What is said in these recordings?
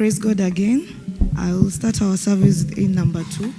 Praise God again. I will start our service in number 2.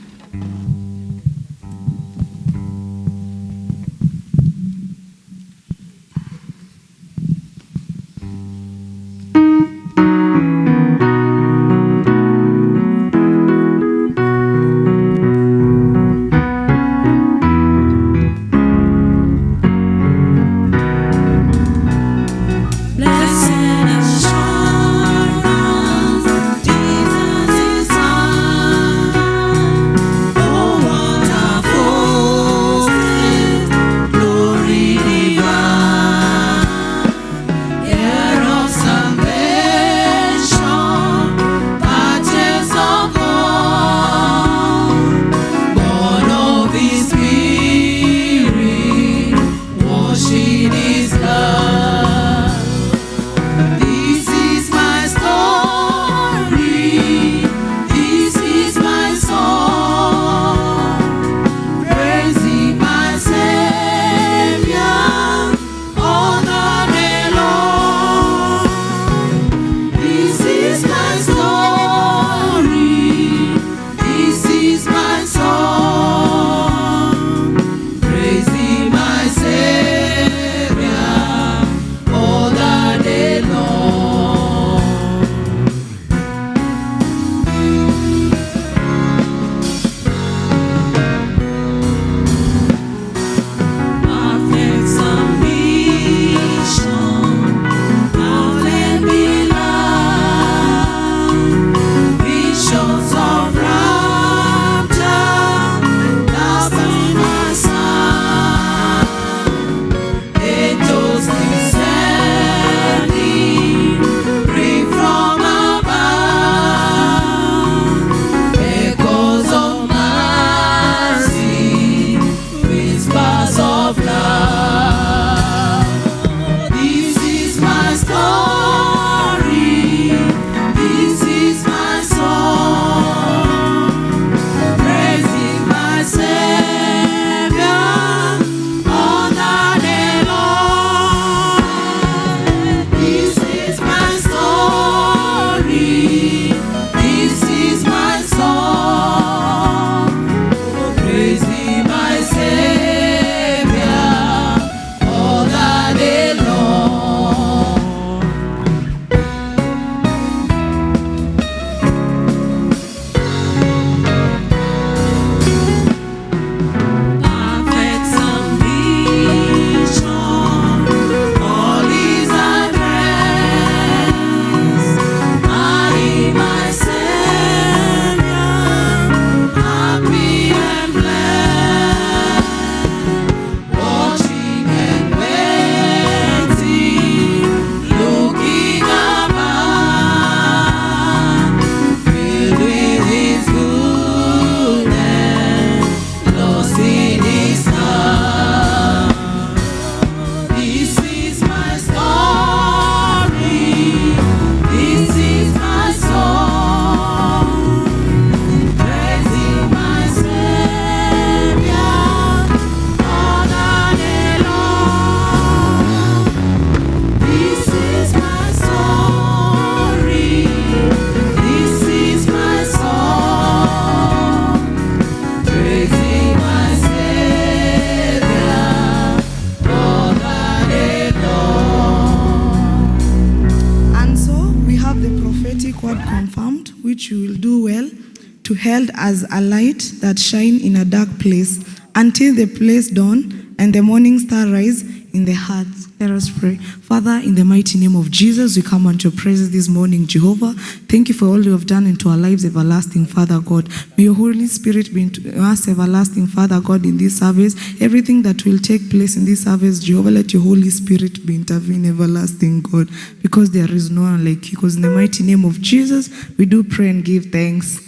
Held as a light that shine in a dark place until the place dawn and the morning star rise in the hearts. Let us pray. Father, in the mighty name of Jesus, we come unto your presence this morning, Jehovah. Thank you for all you have done into our lives, everlasting Father God. May your Holy Spirit be into us, everlasting Father God, in this service. Everything that will take place in this service, Jehovah, let your Holy Spirit be intervene, everlasting God, because there is no one like you. Because in the mighty name of Jesus, we do pray and give thanks.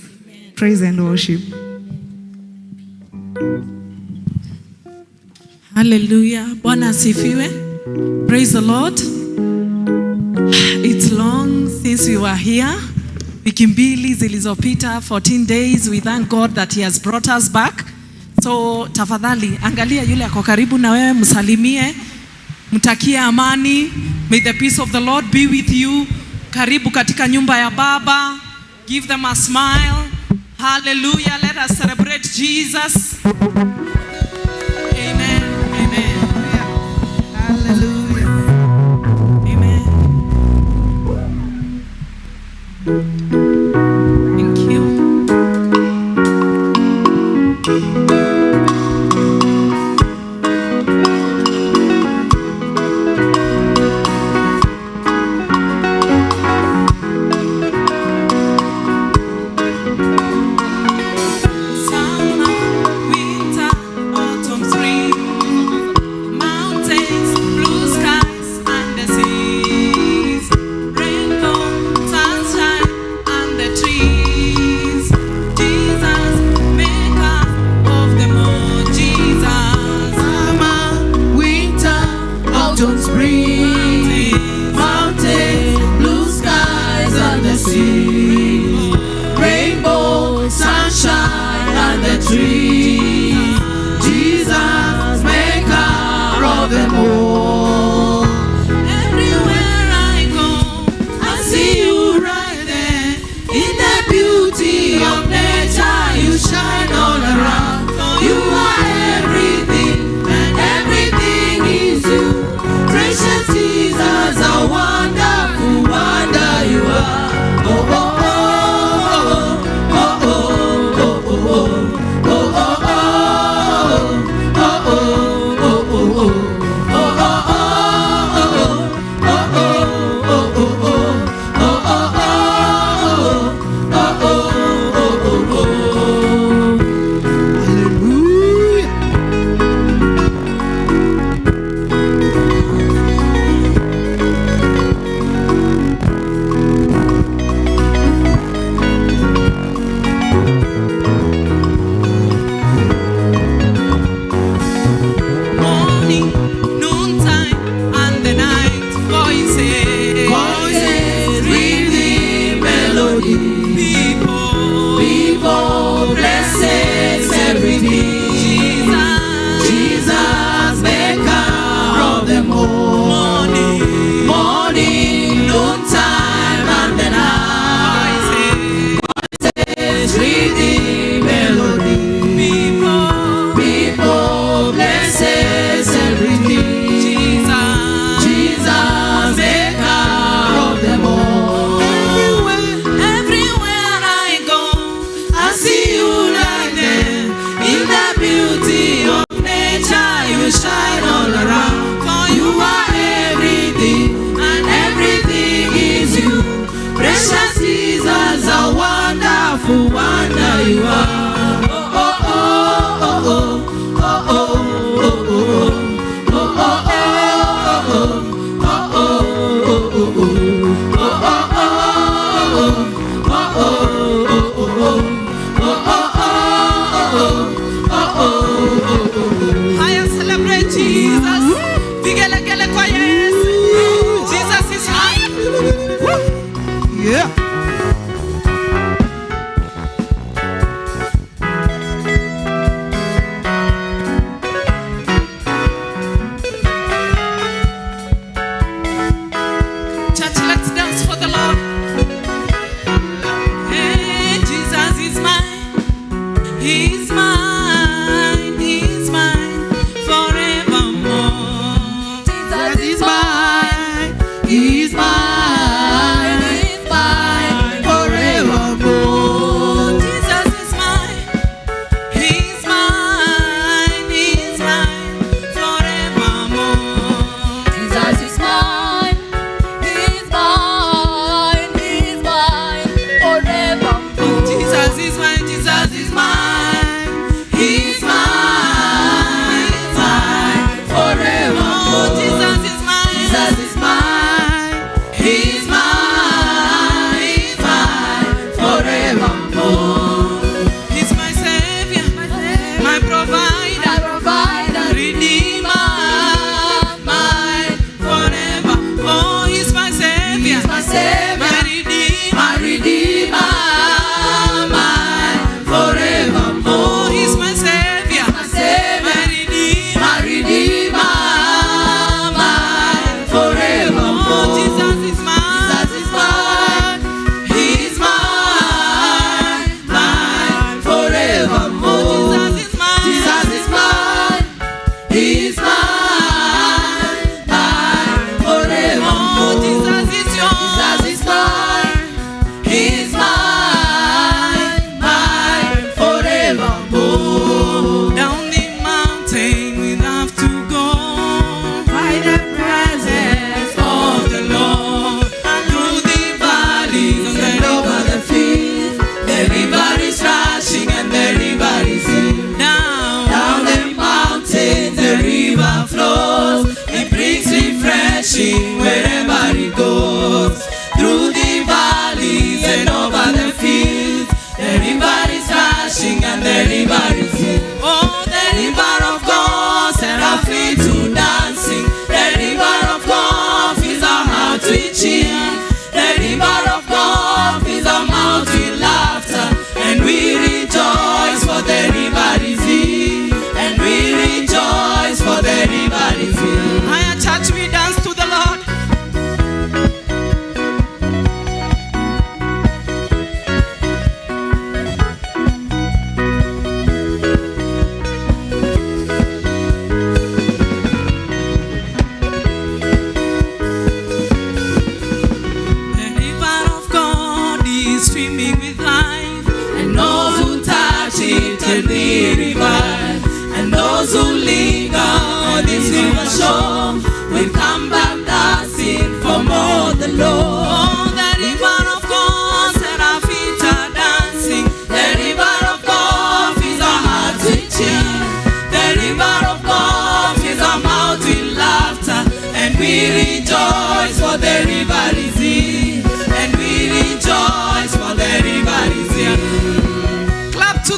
Praise and worship. Hallelujah. Bwana asifiwe. Praise the Lord. It's long since we were here. Wiki mbili zilizopita, 14 days. We thank God that he has brought us back. So tafadhali angalia yule ako karibu na wewe, msalimie, mtakie amani. May the peace of the Lord be with you. Karibu katika nyumba ya Baba. Give them a smile. Hallelujah. Let us celebrate Jesus. Amen. Amen. Hallelujah. Amen. Thank you. Summer, winter, autumn, spring, mountains, blue skies, and the seas, rainbow, sunshine, and the trees. Jesus, maker of them all. Jesus, Summer, winter, autumn, spring, mountains, blue skies and the sea, rainbow, sunshine and the trees. Jesus, maker of them all. everywhere I go, I see you right there in the beauty of nature. You shine all around. You are everything, and everything is you. Precious Jesus, a wonderful wonder you are. Oh oh oh oh oh oh oh oh oh oh oh morning, noontime, and the night. Voices, Voices, rhythm, melody, people, people, blessings, everything. Jesus, Jesus, maker of them all. morning, Morning, noontime, and the night. voices, Rhythm, melody, people, people, blessings, everything. Jesus, Jesus, maker of them all. everywhere I go, I see you right there in the beauty of nature. You shine all around. For you are everything, and everything is you. Precious Jesus, a wonderful wonder you are. Oh oh oh oh oh oh oh oh oh oh higher celebrate Jesus. Vigelegele kwa Yesu. Jesus is higher. Yeah. Church, let's dance for the Lord. Hey, Jesus is mine. He's mine. He's mine forevermore. Jesus is mine. He's mine. He's mine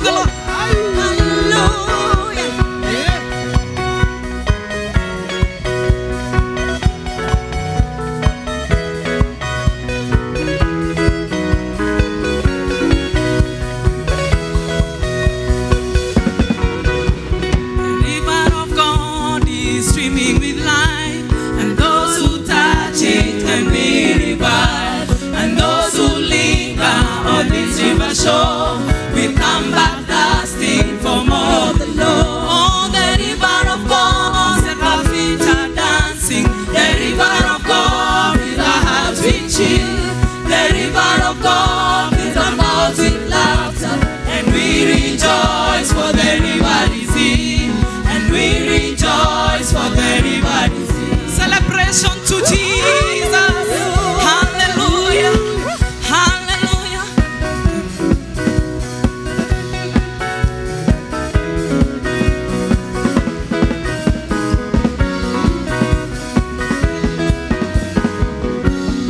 the Lord. Hallelujah. River of God is streaming with life, and those who touch it can be revived, and those who linger on this river shore will come back thirsting for more of the Lord. Oh, the river of God, and our feet are dancing. The river of God with our hearts we chill. The river of God with our mouths with laughter, and we rejoice for the river is in, and we rejoice for the river is in. Celebration to Jesus. Hallelujah. Hallelujah.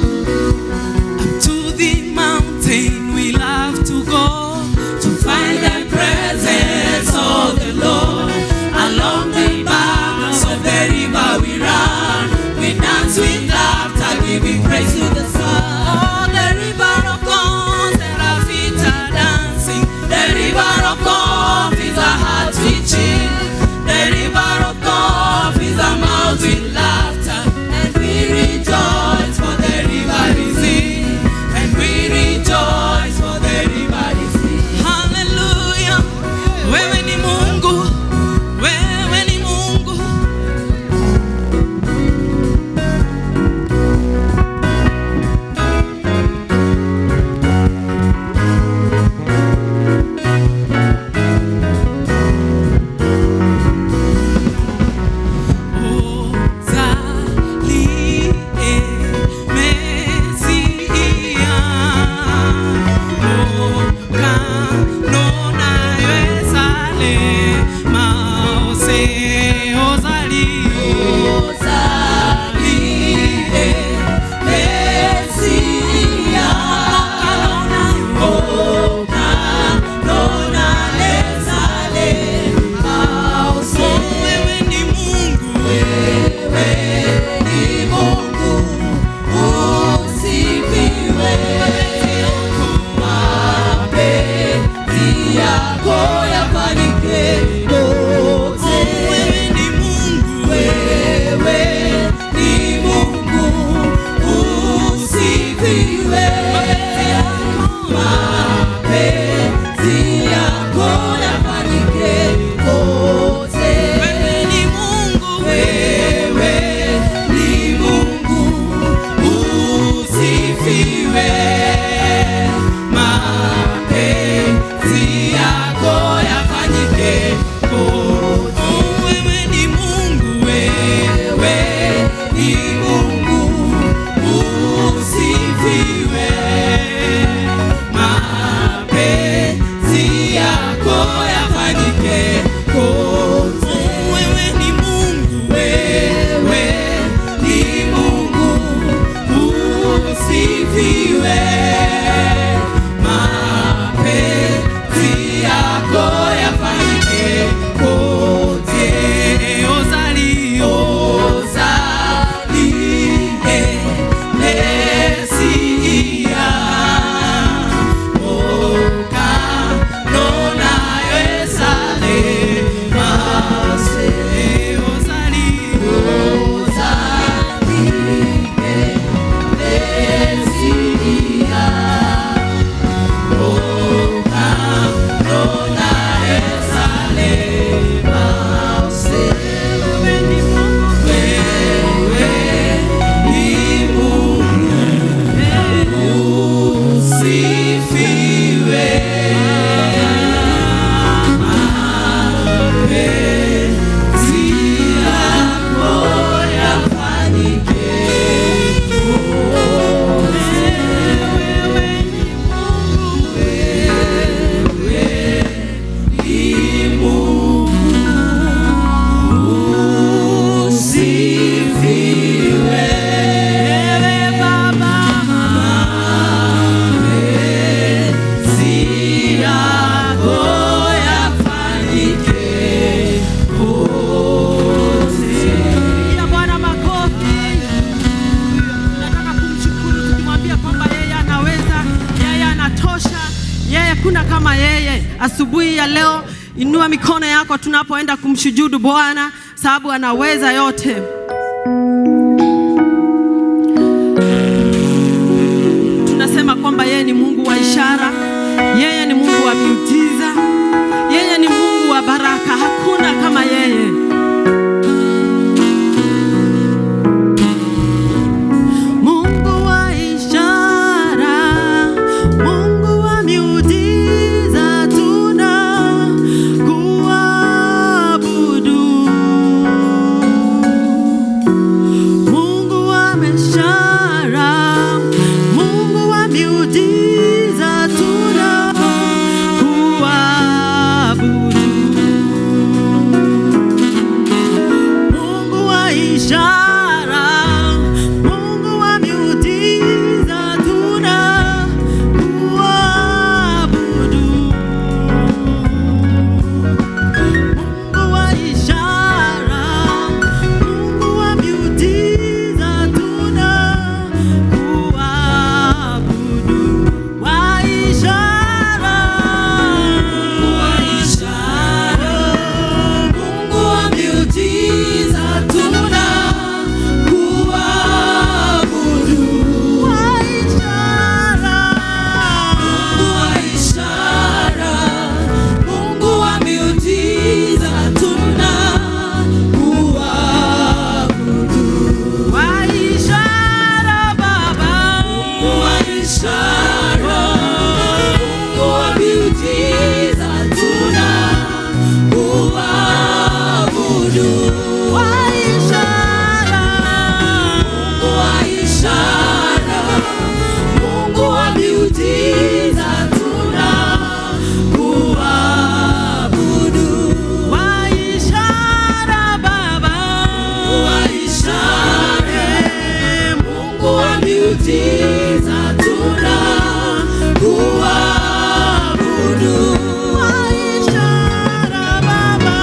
Up to the mountain we love to go to find the presence of the Lord. Along the banks of the river we run, we dance with laughter, giving praise to the Son. Oh, the river of God, that our feet are dancing. The river of God fills our hearts with chill. The river of God fills our mouths with laughter, and we rejoice for the river is in, and we rejoice for the river is in. Hallelujah. Wewe ni Mungu, wewe ni Mungu. Yeye kuna kama yeye. Asubuhi ya leo inua mikono yako tunapoenda kumshujudu Bwana, sababu anaweza yote. Tunasema kwamba yeye ni Mungu wa ishara, yeye ni Mungu wa miujiza, yeye ni Mungu wa baraka. Hakuna kama yeye. Mungu wa ishara, Mungu wa miujiza, tunakuabudu. Mungu wa ishara, Mungu wa miujiza, tunakuabudu. Mungu wa ishara, Mungu wa miujiza, tunakuabudu. Mungu wa ishara, Mungu wa miujiza, tunakuabudu. Wa ishara, Mungu wa miujiza, tunakuabudu. Wa ishara, Mungu wa miujiza, tunakuabudu. Wa ishara Baba, wa ishara, Mungu wa miujiza, tunakuabudu. Wa ishara, Mungu wa miujiza, tunakuabudu. Wa ishara Baba, wa ishara, Mungu wa miujiza, tunakuabudu. Wa ishara Baba,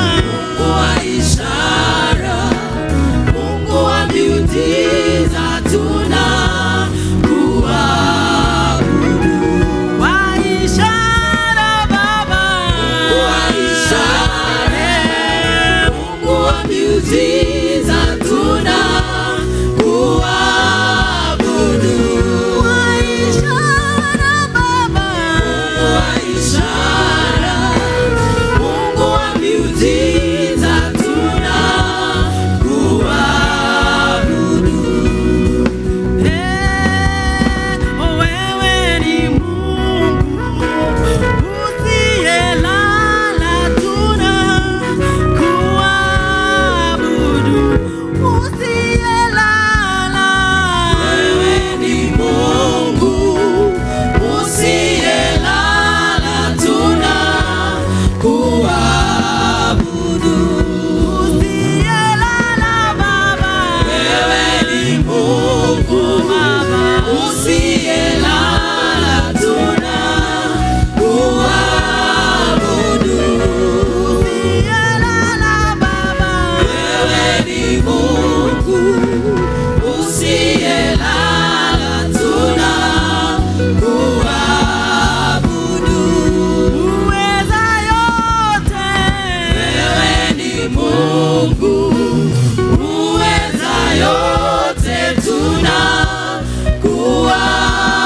wa ishara, Mungu wa miujiza, tunakuabudu. Wa ishara Baba, wa ishara, Mungu wa miujiza, tunakuabudu. Wa ishara Baba, wa ishara, Mungu wa miujiza, tunakuabudu. Wewe ni Mungu usiyelala, tunakuabudu. Usiyelala, wewe ni Mungu usiyelala, tunakuabudu. Usiyelala Baba, wewe ni Mungu Baba usiyelala, tunakuabudu. Usiyelala Baba, wewe ni Mungu usiyelala, tunakuabudu. Uweza yote, wewe ni Mungu uweza yote, tunakuabudu.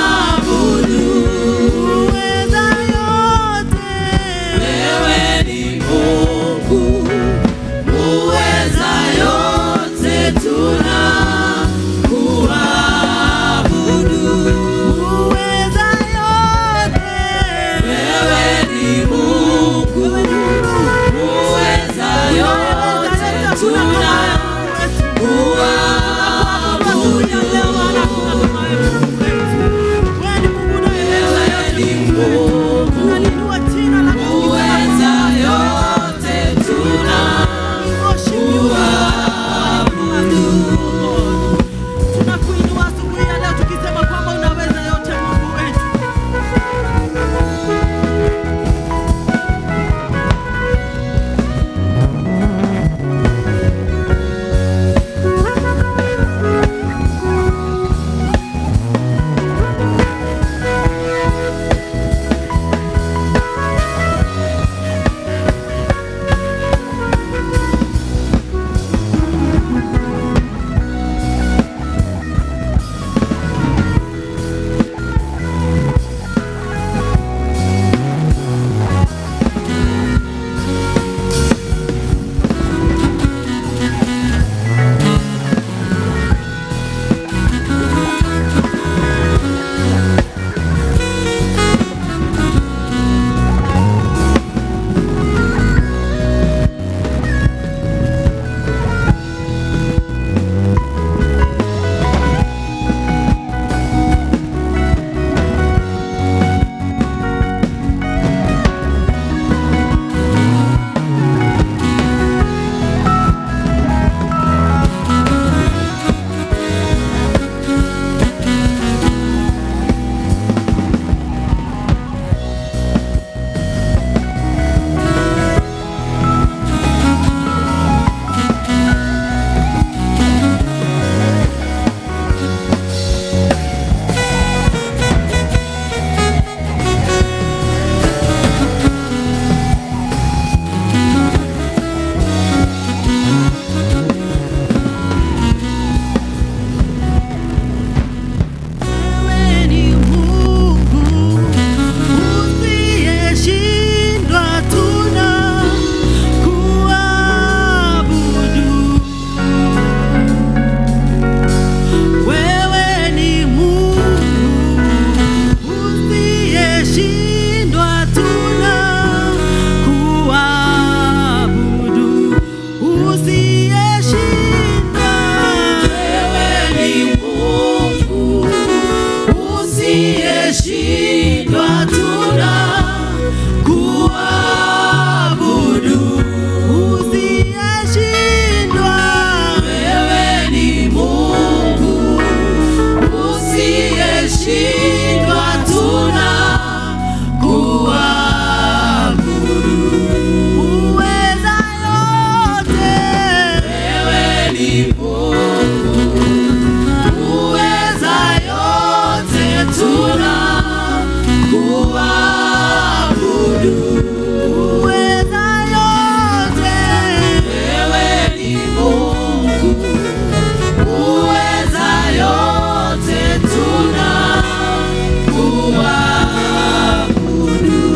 usiyeshindwa tunakuabudu. Usiyeshindwa, wewe ni Mungu usiyeshindwa tunakuabudu. Uweza yote, wewe ni Mungu uweza yote tunakuabudu. Uweza yote, wewe ni Mungu uweza yote tunakuabudu.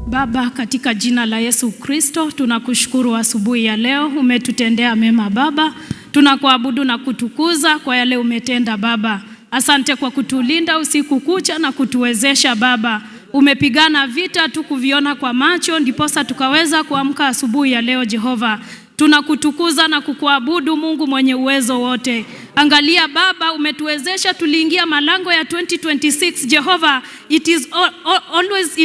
Baba, katika jina la Yesu Kristo, tunakushukuru asubuhi ya leo. Umetutendea mema Baba. Tunakuabudu na kutukuza kwa yale umetenda Baba. Asante kwa kutulinda usiku kucha na kutuwezesha Baba. Umepigana vita tu kuviona kwa macho, ndiposa tukaweza kuamka asubuhi ya leo Jehova. Tunakutukuza na kukuabudu Mungu mwenye uwezo wote. Angalia Baba, umetuwezesha tuliingia malango ya 2026 Jehova. It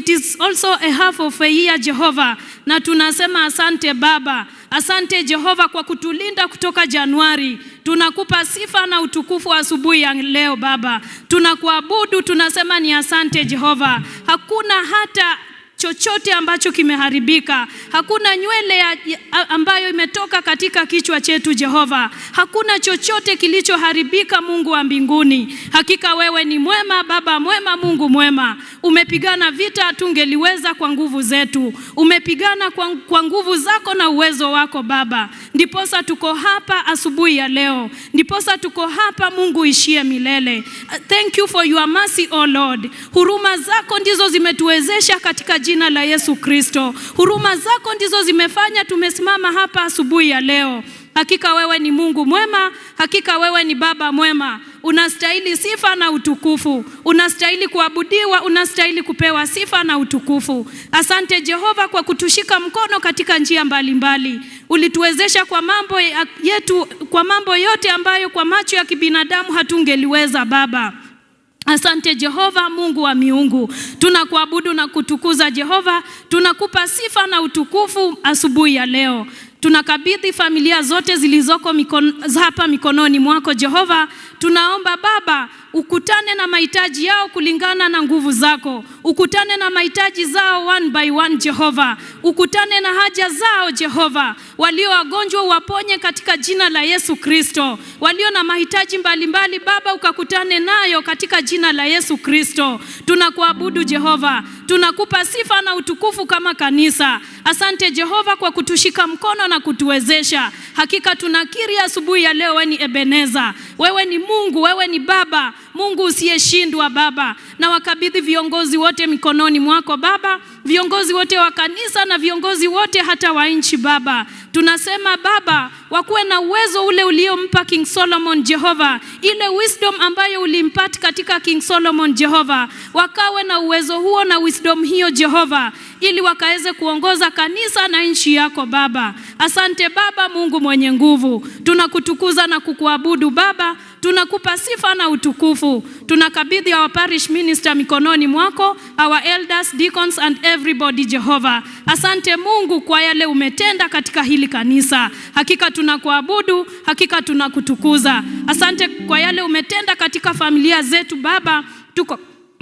is also a half of a year Jehova. Na tunasema asante Baba. Asante Jehova kwa kutulinda kutoka Januari. Tunakupa sifa na utukufu asubuhi ya leo Baba. Tunakuabudu, tunasema ni asante Jehova. Hakuna hata chochote ambacho kimeharibika. Hakuna nywele ambayo imetoka katika kichwa chetu Jehova. Hakuna chochote kilichoharibika Mungu wa mbinguni. Hakika wewe ni mwema Baba mwema, Mungu mwema. Umepigana vita hatungeliweza kwa nguvu zetu. Umepigana kwa nguvu zako na uwezo wako Baba. Ndiposa tuko hapa asubuhi ya leo. Ndiposa tuko hapa Mungu ishie milele. Thank you for your mercy, oh Lord. Huruma zako ndizo zimetuwezesha katika jina la Yesu Kristo. Huruma zako ndizo zimefanya tumesimama hapa asubuhi ya leo. Hakika wewe ni Mungu mwema, hakika wewe ni Baba mwema. Unastahili sifa na utukufu. Unastahili kuabudiwa, unastahili kupewa sifa na utukufu. Asante Jehova kwa kutushika mkono katika njia mbalimbali. Ulituwezesha kwa mambo yetu, kwa mambo yote ambayo kwa macho ya kibinadamu hatungeliweza Baba. Asante Jehova Mungu wa miungu. Tunakuabudu na kutukuza Jehova. Tunakupa sifa na utukufu asubuhi ya leo. Tunakabidhi familia zote zilizoko hapa mikononi mwako Jehova. Tunaomba Baba, ukutane na mahitaji yao kulingana na nguvu zako. Ukutane na mahitaji zao one by one Jehova. Ukutane na haja zao Jehova. Walio wagonjwa uwaponye katika jina la Yesu Kristo. Walio na mahitaji mbalimbali Baba, ukakutane nayo katika jina la Yesu Kristo. Tunakuabudu Jehova. Tunakupa sifa na utukufu kama kanisa. Asante Jehova kwa kutushika mkono na kutuwezesha. Hakika tunakiri asubuhi ya leo wewe ni Ebeneza. Wewe ni Mungu, wewe ni Baba, Mungu usiyeshindwa Baba. Na wakabidhi viongozi wote mikononi mwako Baba, viongozi wote wa kanisa na viongozi wote hata wa nchi Baba. Tunasema Baba, wakuwe na uwezo ule uliompa King Solomon Jehova, ile wisdom ambayo ulimpata katika King Solomon Jehova. Wakawe na uwezo huo na wisdom hiyo Jehova, ili wakaweze kuongoza kanisa na nchi yako Baba. Asante Baba Mungu mwenye nguvu. Tunakutukuza na kukuabudu Baba. Tunakupa sifa na utukufu. Tunakabidhi our parish minister mikononi mwako, our elders, deacons and everybody Jehova. Asante Mungu kwa yale umetenda katika hili kanisa. Hakika tunakuabudu, hakika tunakutukuza. Asante kwa yale umetenda katika familia zetu Baba.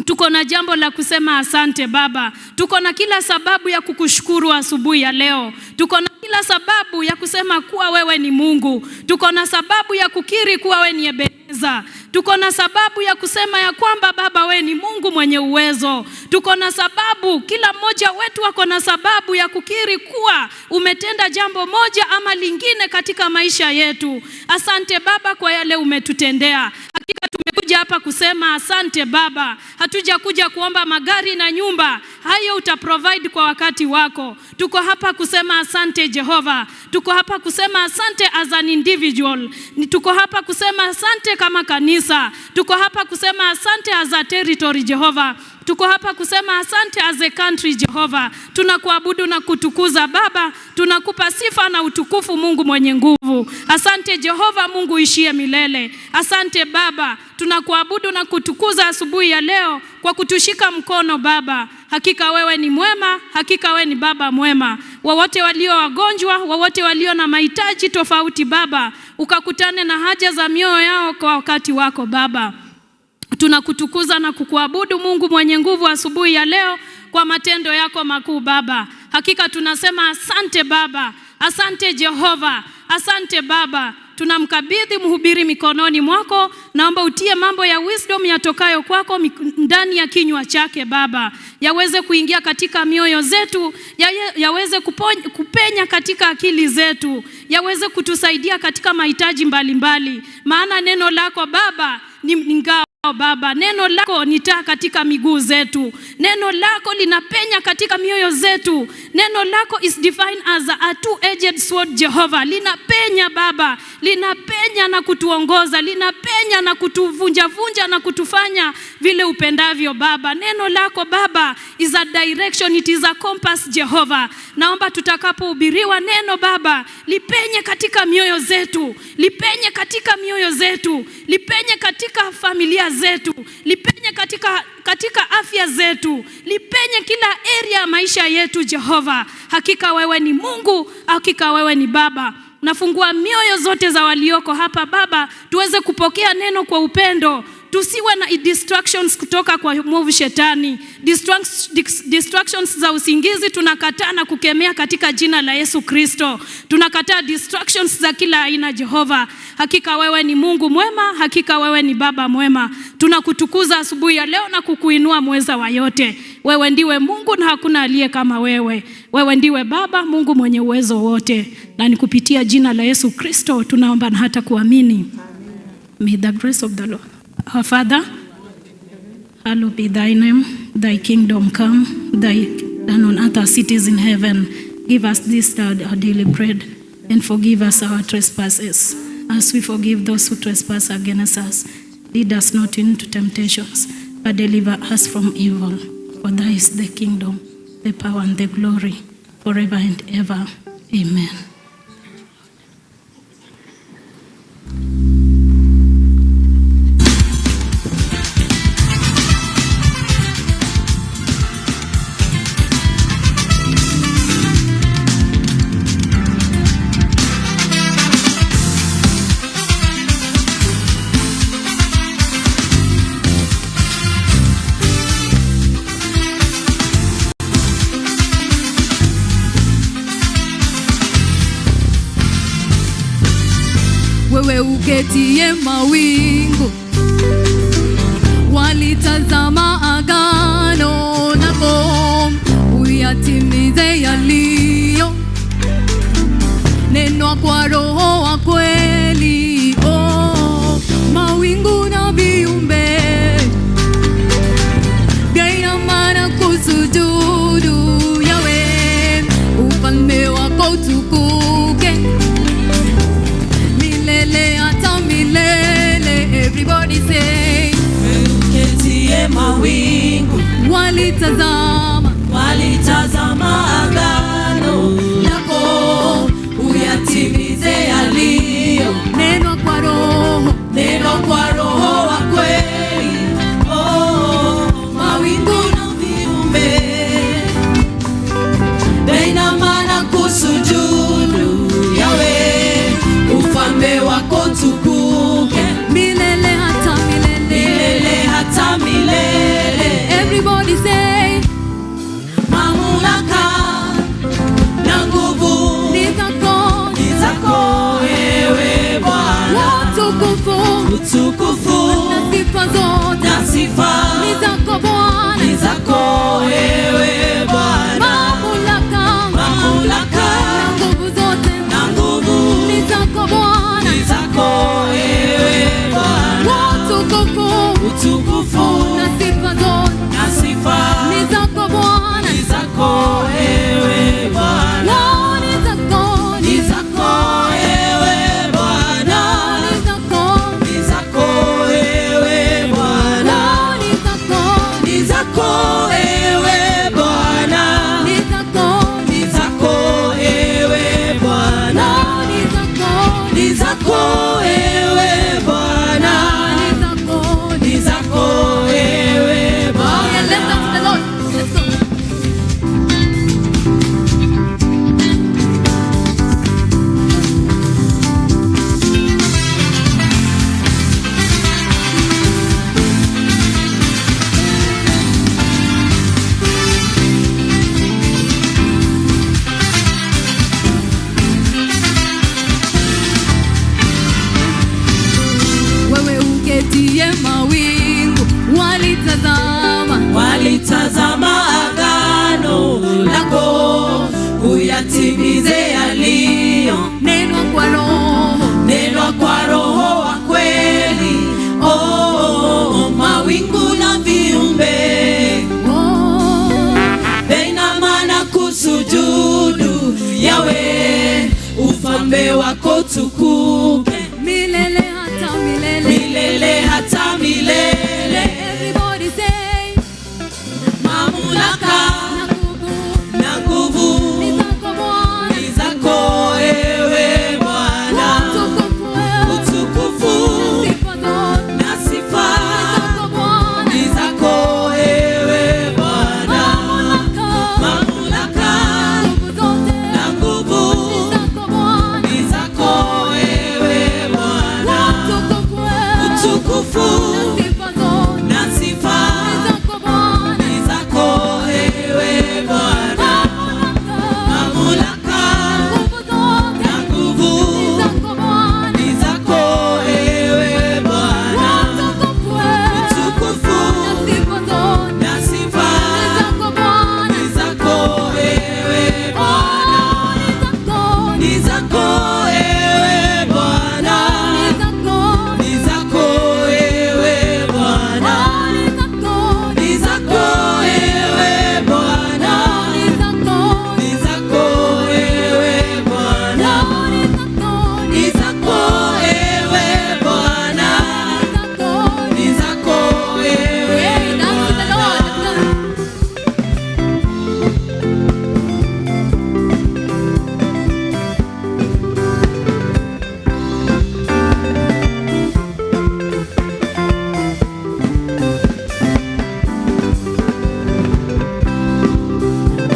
Tuko na jambo la kusema asante Baba. Tuko na kila sababu ya kukushukuru asubuhi ya leo. Tuko na kila sababu ya kusema kuwa wewe ni Mungu. Tuko na sababu ya kukiri kuwa wewe ni Ebeneza. Tuko na sababu ya kusema ya kwamba Baba wewe ni Mungu mwenye uwezo. Tuko na sababu, kila mmoja wetu wako na sababu ya kukiri kuwa umetenda jambo moja ama lingine katika maisha yetu. Asante Baba kwa yale umetutendea. Hakika tumekuja hapa kusema asante Baba. Hatuja kuja kuomba magari na nyumba. Hayo utaprovide kwa wakati wako. Tuko hapa kusema asante Jehova. Tuko hapa kusema asante as an individual. Tuko hapa kusema asante kama kanisa. Tuko hapa kusema asante as a territory Jehova. Tuko hapa kusema asante as a country Jehova. Tunakuabudu na kutukuza Baba. Tunakupa sifa na utukufu Mungu mwenye nguvu. Asante Jehova Mungu ishie milele. Asante Baba. Tunakuabudu na kutukuza asubuhi ya leo kwa kutushika mkono Baba. Hakika wewe ni mwema, hakika wewe ni Baba mwema. Wowote walio wagonjwa, wowote walio na mahitaji tofauti Baba, ukakutane na haja za mioyo yao kwa wakati wako Baba. Tunakutukuza na kukuabudu Mungu mwenye nguvu asubuhi ya leo kwa matendo yako makuu Baba. Hakika tunasema asante Baba, asante Jehova, asante Baba. Tunamkabidhi mhubiri mikononi mwako. Naomba utie mambo ya wisdom yatokayo kwako ndani ya kinywa chake Baba. Yaweze kuingia katika mioyo zetu, yaweze kupenya katika akili zetu, yaweze kutusaidia katika mahitaji mbalimbali. Maana neno lako Baba ni ngao Baba, neno lako ni taa katika miguu zetu. Neno lako linapenya katika mioyo zetu. Neno lako is defined as a two-edged sword Jehovah. Linapenya Baba, linapenya na kutuongoza, linapenya na kutuvunja na kutufanya vile upendavyo Baba. Neno lako Baba is a direction, it is a compass Jehovah. Naomba tutakapohubiriwa neno Baba, lipenye katika mioyo zetu, lipenye katika mioyo zetu, lipenye katika familia zetu, lipenye katika afya zetu, lipenye kila area ya maisha yetu Jehova. Hakika wewe ni Mungu, hakika wewe ni Baba. Nafungua mioyo zote za walioko hapa Baba, tuweze kupokea neno kwa upendo. Tusiwe na distractions kutoka kwa mwovu shetani. Distractions za usingizi tunakataa na kukemea katika jina la Yesu Kristo. Tunakataa distractions za kila aina Jehova. Hakika wewe ni Mungu mwema, hakika wewe ni Baba mwema. Tunakutukuza asubuhi ya leo na kukuinua mweza wa yote. Wewe ndiwe Mungu na hakuna aliye kama wewe. Wewe ndiwe Baba, Mungu mwenye uwezo wote. Na nikupitia jina la Yesu Kristo tunaomba na hata kuamini. May the grace of the Lord. Our Father, hallowed be thy name, thy kingdom come, thy done on earth as it is in heaven. Give us this day our daily bread, and forgive us our trespasses, as we forgive those who trespass against us. Lead us not into temptations, but deliver us from evil. For thine is the kingdom, the power, and the glory, forever and ever. Amen. Wewe uketie mawingu, walitazama agano lako, uyatimize yaliyo neno kwa Roho wa kweli. Oh, mawingu na viumbe gainamana kusujudu Yawe, ufalme wako utukuke milele hata milele. Everybody say, uketie mawingu, walitazama agano lako, uyatimize yaliyo neno kwa Roho wa kweli. Oh, mawingu na viumbe bainamana kusujudu Yawe, ufalme wako tukuke milele hata milele. Everybody say, mamlaka na nguvu ni zako wewe Bwana, utukufu na sifa zote ni zako Bwana, ni zako wewe Bwana. Mamlaka na nguvu zote ni zako Bwana, ni zako wewe Bwana. Utukufu na sifa zote ni zako Bwana, ni zako wewe Bwana. ni zako Ni zako wewe Bwana, ni zako ni zako wewe Bwana, ni zako ni zako wako tukuke milele hata milele, milele hata milele. everybody say, Mamlaka na nguvu na nguvu ni zako Bwana, ni zako ewe Bwana, utukufu utukufu wewe, sifa zote na sifa ni zako Bwana, ni zako ewe Bwana. Mamlaka nguvu zote na nguvu ni zako Bwana, ni zako ewe Bwana, utukufu wewe, utukufu na sifa zote na sifa ni zako Bwana, ni zako ewe Bwana. Mamlaka nguvu zote na nguvu ni zako Bwana, ni zako ewe Bwana, utukufu wewe, utukufu na sifa zote na sifa ni zako Bwana, ni zako ewe Bwana, ni zako ewe Bwana, ni zako ewe Bwana, ni zako ewe Bwana, ni zako ewe Bwana, ni zako ewe Bwana, ni zako ewe Bwana.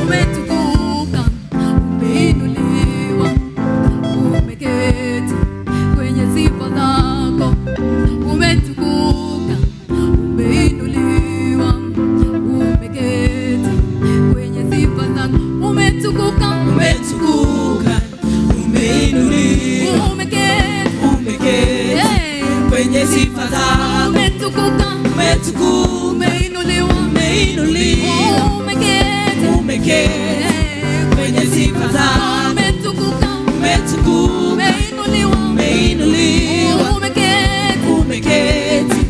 Umetukuka, umeinuliwa, umeketi kwenye sifa zako. Umetukuka, umeinuliwa, umeketi kwenye sifa zako. Umetukuka, Umetukuka, umeinuliwa, umeketi, umeketi kwenye sifa zako. umetukuka, Umetukuka, umeinuliwa, umeinuliwa, umeketi umeketi kwenye sifa zako. umetukuka, Umetukuka, umeinuliwa, umeinuliwa, umeketi umeketi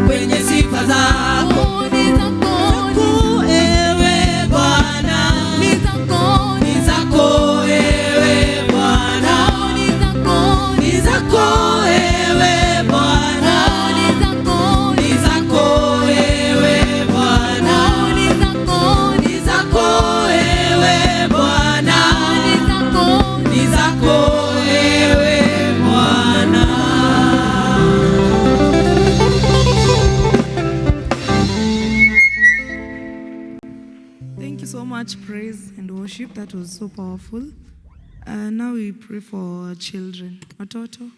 kwenye sifa zako. ni zako, Ewe Bwana, ni zako, ni zako ewe Bwana, ni zako, ni zako ewe Bwana, ni zako, ni zako ewe Bwana, ni zako, ni zako ewe Bwana, ni zako, ni zako ewe Bwana. Thank you so much, praise and worship. That was so powerful. Now we pray for our children. Watoto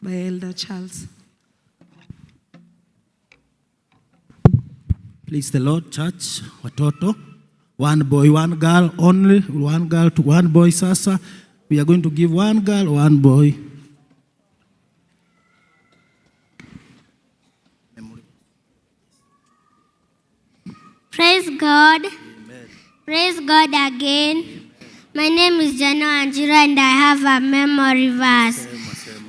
by Elder Charles. Please the Lord, church, watoto. One boy, one girl only. One girl to one boy sasa. We are going to give one girl, one boy. Praise God. Praise God again. My name is Jano Anjiro and I have a memory verse.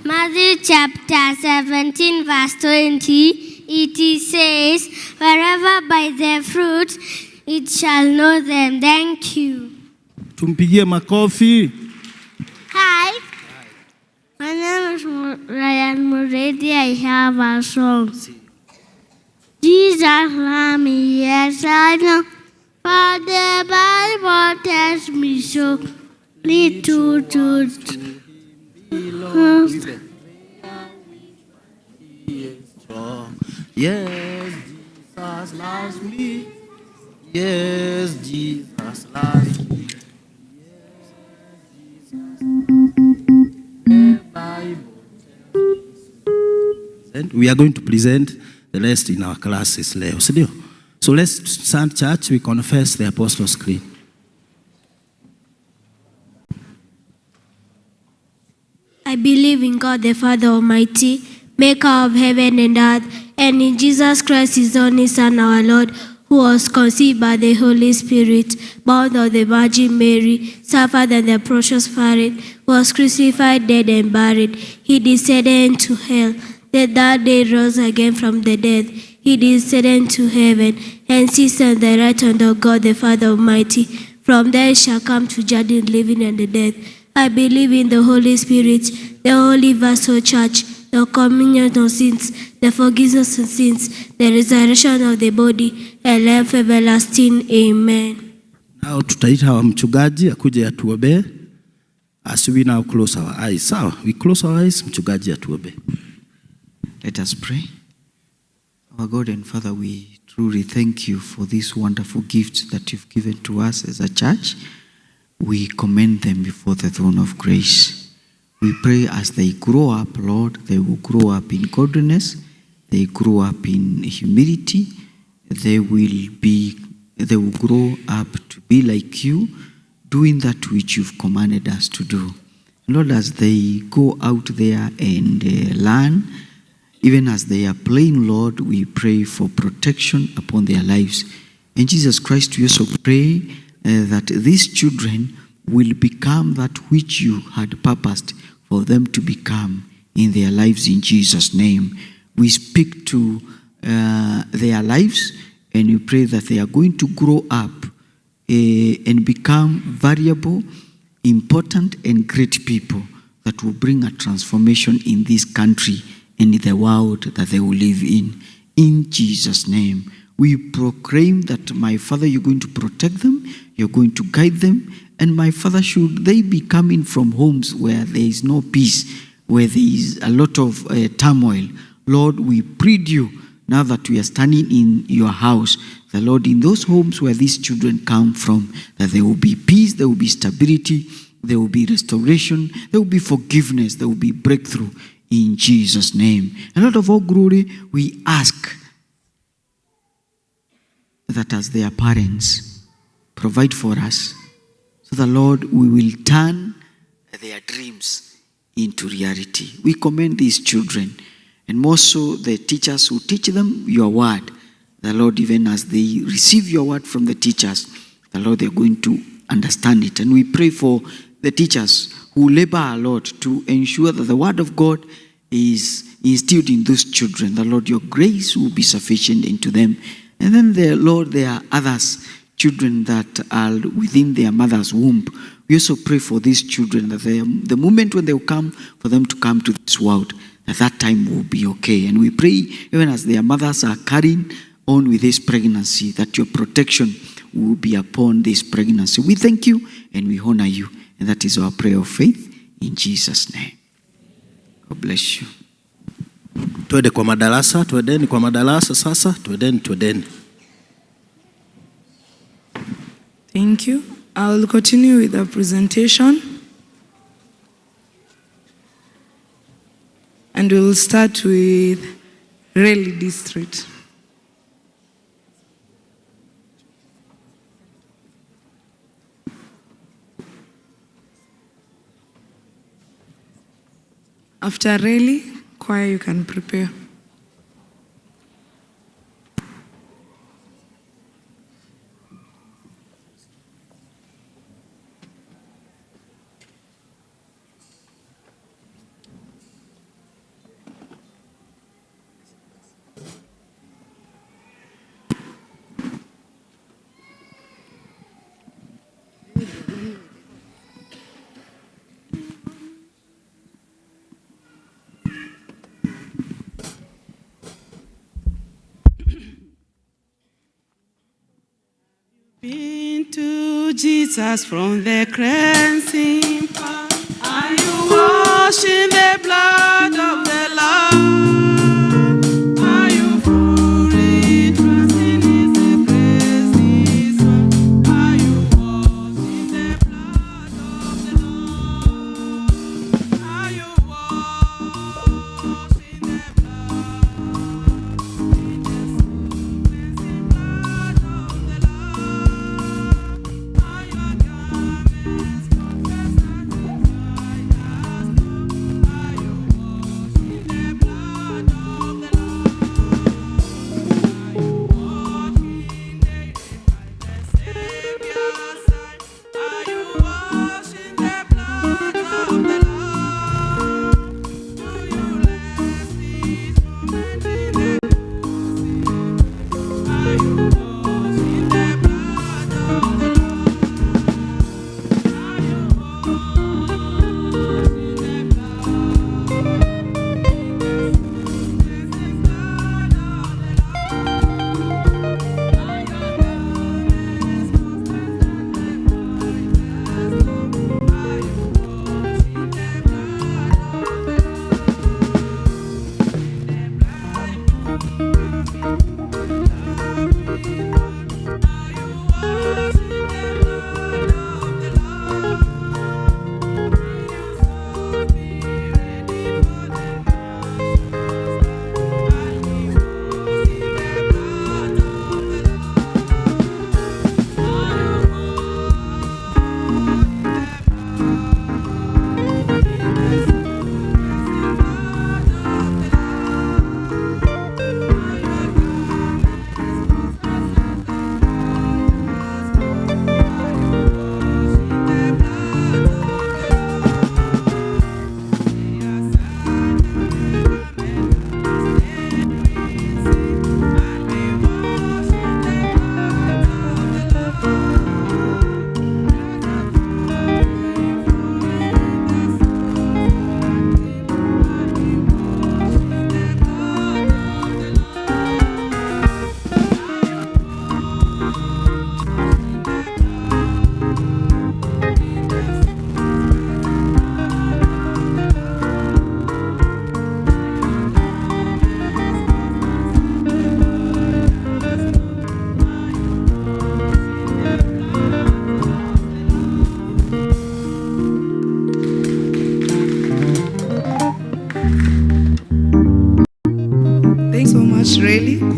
Matthew chapter 17 verse 20. It says, wherever by their fruits it shall know them. Thank you. Tumpigie makofi. Hi. My name is Ryan Muredi. I have a song. Jesus love me, yes I know. For the Bible tells me so. Little truth. Yes, Jesus loves me. Yes, Jesus loves me. And we are going to present the rest in our classes leo, si ndio? So let's stand, church, we confess the Apostles' Creed. I believe in God the Father Almighty, maker of heaven and earth, and in Jesus Christ, his only Son, our Lord, who was conceived by the Holy Spirit, born of the Virgin Mary, suffered under Pontius Pilate, was crucified, dead, and buried. He descended into hell. The third day rose again from the dead. He descended into heaven, and sits on the right hand of God the Father Almighty. From there shall come to judge the living and the dead. I believe in the Holy Spirit, the Holy Universal Church, the communion of sins, the forgiveness of sins, the resurrection of the body, and life everlasting. Amen. Now tutaita wa mchungaji akuje atuombee. As we now close our eyes. Sawa, we close our eyes, mchungaji atuombee. Let us pray. Our God and Father, we truly thank you for this wonderful gift that you've given to us as a church. We commend them before the throne of grace. We pray as they grow up, Lord, they will grow up in godliness, they grow up in humility, they will grow up to be like you, doing that which you've commanded us to do. Lord, as they go out there and learn, even as they are playing, Lord, we pray for protection upon their lives. In Jesus Christ, we also pray that these children will become that which you had purposed for them to become in their lives in Jesus' name. We speak to their lives and we pray that they are going to grow up and become valuable, important, and great people that will bring a transformation in this country and in the world that they will live in. In Jesus' name, we proclaim that, my Father, you're going to protect them, you're going to guide them, and my Father, should they be coming from homes where there is no peace, where there is a lot of turmoil, Lord, we plead you, now that we are standing in your house, the Lord, in those homes where these children come from, that there will be peace, there will be stability, there will be restoration, there will be forgiveness, there will be breakthrough in Jesus' name. And Lord of all glory, we ask that as their parents, provide for us, so the Lord, we will turn their dreams into reality. We commend these children, and more so the teachers who teach them your word. The Lord, even as they receive your word from the teachers, the Lord, they're going to understand it. And we pray for the teachers who labor, Lord, to ensure that the word of God is instilled in those children. The Lord, your grace will be sufficient into them. And then, Lord, there are others, children that are within their mother's womb. We also pray for these children that the moment when they will come, for them to come to this world, that time will be okay. And we pray, even as their mothers are carrying on with this pregnancy, that your protection will be upon this pregnancy. We thank you and we honor you. And that is our prayer of faith in Jesus' name. God bless you. Twende kwa madarasa, twendeni kwa madarasa sasa, twendeni. Thank you. I will continue with the presentation. And we will start with Raleigh District. After Raleigh, choir, you can prepare. Been to Jesus from the cleansing part. Are you washed in the blood of the Lamb? Are you fully trusting in the grace His Son? Are you washed in the blood of the Lamb? Are you washed in the blood? In the cleansing blood of the Lamb? Are your garments confessed?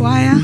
choir.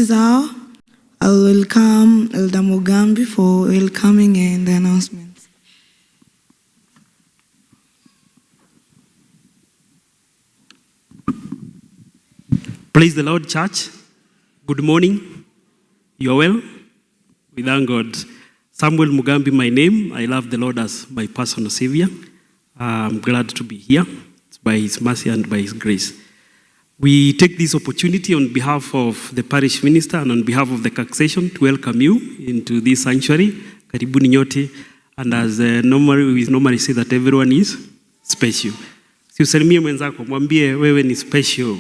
this hour, I'll welcome Elder Mugambi for welcoming and the announcements. Praise the Lord, church. Good morning. You are well? We thank God. Samuel Mugambi, my name. I love the Lord as my personal Savior. I'm glad to be here. It's by His mercy and by His grace. We take this opportunity on behalf of the parish minister and on behalf of the congregation to welcome you into this sanctuary. Karibuni nyote. And as we normally say that everyone is special. Si usalimie mwenzako, mwambie wewe ni special.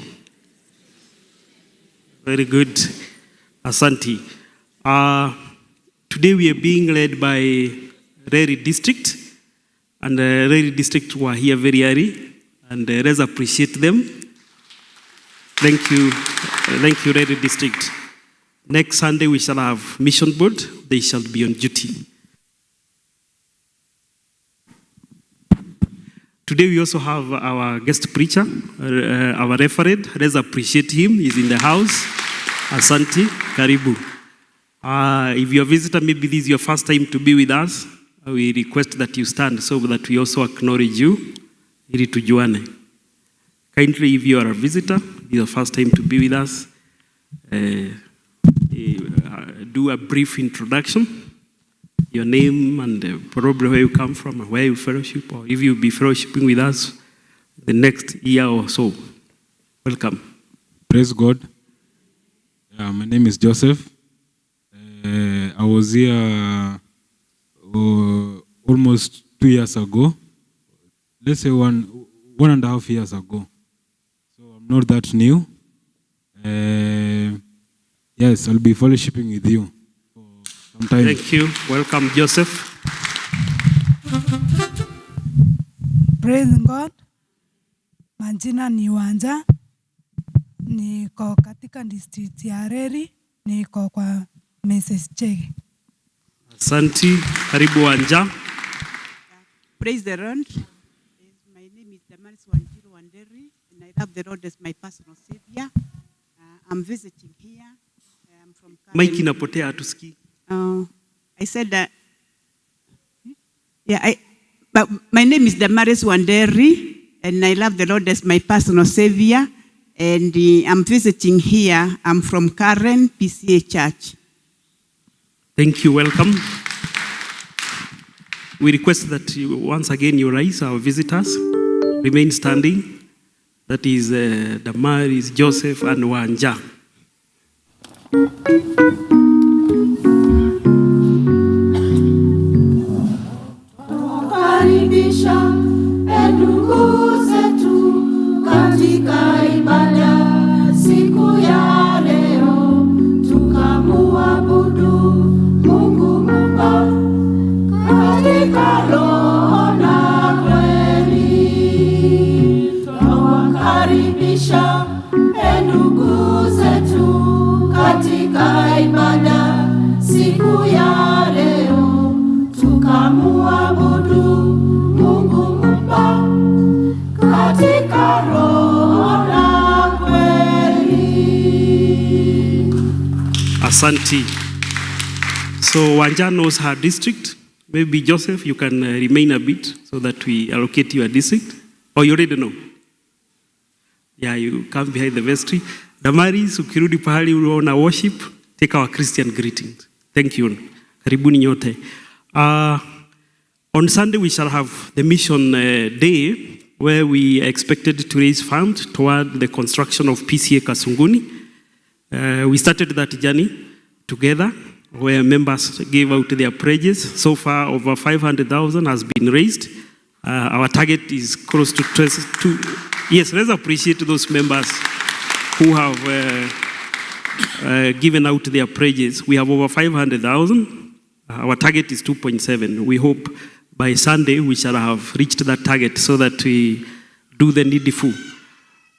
Very good. Asante. Today we are being led by Reri District. And Reri District were here very early. And let's appreciate them. Thank you, Reri District. Next Sunday we shall have Mission Board. They shall be on duty. Today we also have our guest preacher, our referent. Let's appreciate him. He's in the house. Asante, karibu. If you're a visitor, maybe this is your first time to be with us, we request that you stand so that we also acknowledge you. Ili tujuane. Kindly, if you are a visitor, it's your first time to be with us, do a brief introduction, your name and probably where you come from and where you fellowship, or if you'll be fellowshipping with us the next year or so. Welcome. Praise God. My name is Joseph. I was here almost 2 years ago. Let's say one and a half years ago. So I'm not that new. Yes, I'll be fellowshipping with you for some time. Thank you. Welcome, Joseph. Praise God. Majina ni Wanja. Niko katika district ya Reri. Niko kwa Mrs. Chege. Asante. Karibu Wanja. Praise the Lord. My name is Damaris Wanjiru Wanderi, and I love the Lord as my personal Savior. I'm visiting here. I'm from Mike inapotea hatusikii. I said that. But my name is Damaris Wanderi, and I love the Lord as my personal Savior. And I'm visiting here. I'm from Karen PCA Church. Thank you. Welcome. We request that you, once again you rise, our visitors. Remain standing. That is Damaris, Joseph, and Wanja. Tunakaribisha ndugu zetu katika ibada siku ya leo, tukamuabudu Mungu Muumba katika roho na kweli. Tunawakaribisha ndugu zetu katika ibada siku ya leo, tukamuabudu Mungu Muumba katika roho na kweli. Asante. So Wanja knows her district. Maybe Joseph, you can remain a bit so that we allocate you a district. Or you already know? Yeah, you come behind the vestry. Damaris, ukirudi pahali unaona worship, take our Christian greetings. Thank you. Karibuni nyote. On Sunday we shall have the mission day where we expected to raise funds toward the construction of PCA Kasunguni. We started that journey together where members gave out their pledges. So far, over 500,000 has been raised. Our target is close to 2. Yes, let's appreciate those members who have given out their pledges. We have over 500,000. Our target is 2.7. We hope by Sunday we shall have reached that target so that we do the needful.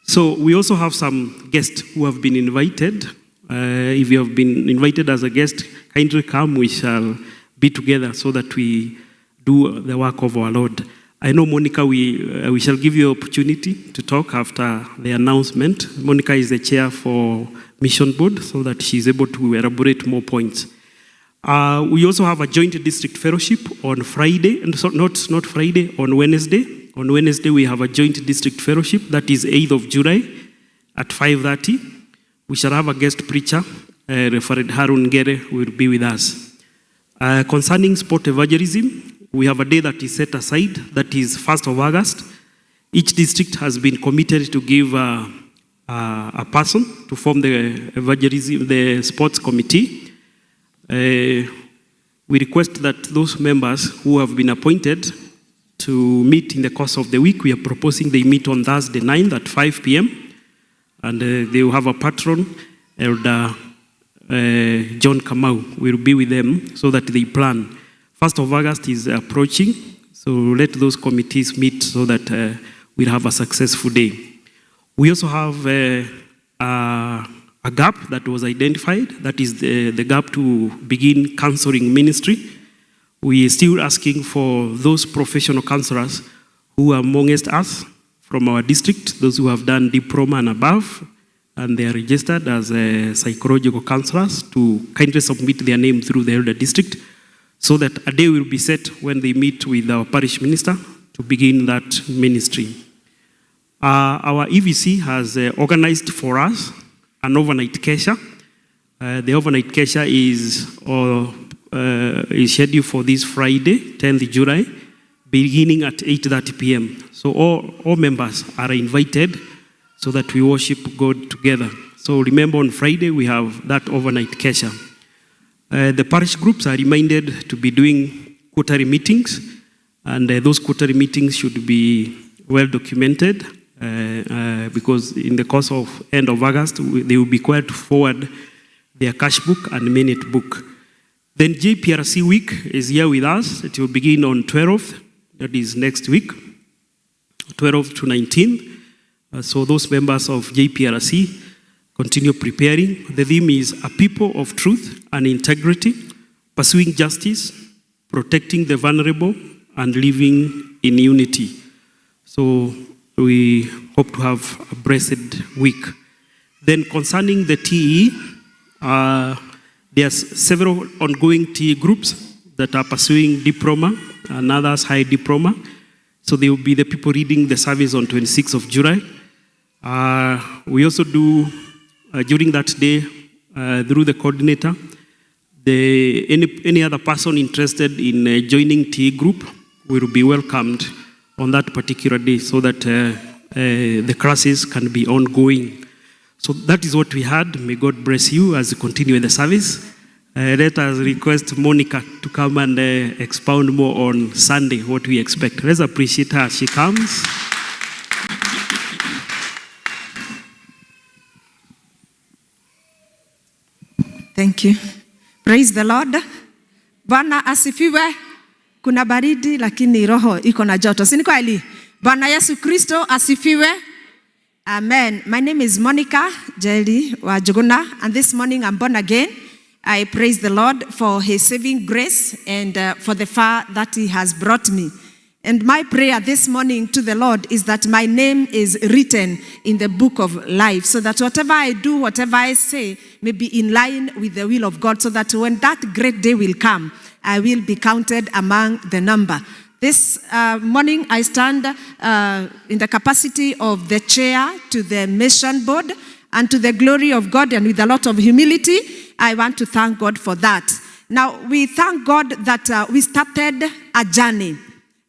So we also have some guests who have been invited. If you have been invited as a guest, kindly come. We shall be together so that we do the work of our Lord. I know Monica, we shall give you opportunity to talk after the announcement. Monica is the chair for Mission Board, so that she's able to elaborate more points. We also have a joint district fellowship on Friday, and so not Friday, on Wednesday. On Wednesday, we have a joint district fellowship, that is 8th of July at 5:30. We shall have a guest preacher, Reverend Harun Gere will be with us. Concerning sport evangelism, we have a day that is set aside, that is 1st of August. Each district has been committed to give a person to form the sports committee. We request that those members who have been appointed to meet in the course of the week, we are proposing they meet on Thursday 9th at 5 p.m. And they will have a patron, Elder John Kamau will be with them so that they plan. 1st of August is approaching, so let those committees meet so that we'll have a successful day. We also have a gap that was identified, that is the gap to begin counseling ministry. We are still asking for those professional counselors who are amongst us from our district, those who have done diploma and above, and they are registered as psychological counselors, to kindly submit their name through the elder district, so that a day will be set when they meet with our parish minister to begin that ministry. Our EVC has organized for us an overnight kesha. The overnight kesha is scheduled for this Friday, 10th July, beginning at 8:30 p.m. So all members are invited so that we worship God together. So remember, on Friday we have that overnight kesha. The parish groups are reminded to be doing quarterly meetings, and those quarterly meetings should be well documented because in the course of end of August, they will be required to forward their cash book and minute book. Then JPRC week is here with us. It will begin on 12th, that is next week, 12th to 19th. So those members of JPRC continue preparing. The theme is a people of truth and integrity, pursuing justice, protecting the vulnerable, and living in unity. So we hope to have a blessed week. Then concerning the TE, there's several ongoing TE groups that are pursuing diploma and others high diploma. So they will be the people reading the service on 26th of July. We also do, during that day, through the coordinator, any other person interested in joining TE group will be welcomed on that particular day so that the classes can be ongoing. So that is what we had. May God bless you as you continue in the service. Let us request Monica to come and expound more on Sunday, what we expect. Let's appreciate her as she comes. Thank you. Praise the Lord. Bwana asifiwe. Kuna baridi lakini roho iko na joto. Si ni kweli? Bwana Yesu Kristo asifiwe. Amen. My name is Monica Jeli Wajuguna, and this morning I'm born again. I praise the Lord for his saving grace and for the far that he has brought me. And my prayer this morning to the Lord is that my name is written in the book of life, so that whatever I do, whatever I say, may be in line with the will of God, so that when that great day will come, I will be counted among the number. This morning, I stand in the capacity of the chair to the mission board, and to the glory of God and with a lot of humility, I want to thank God for that. Now, we thank God that we started a journey.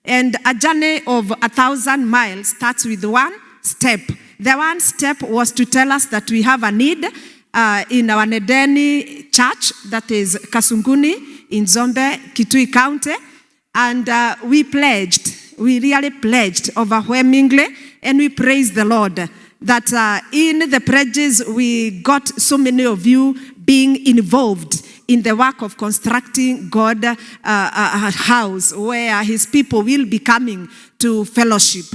And a journey of 1,000 miles starts with one step. The one step was to tell us that we have a need in our Nedeni church, that is Kasunguni in Zombe, Kitui County. And we really pledged overwhelmingly, and we praise the Lord that in the pledges we got so many of you being involved in the work of constructing God a house where his people will be coming to fellowship.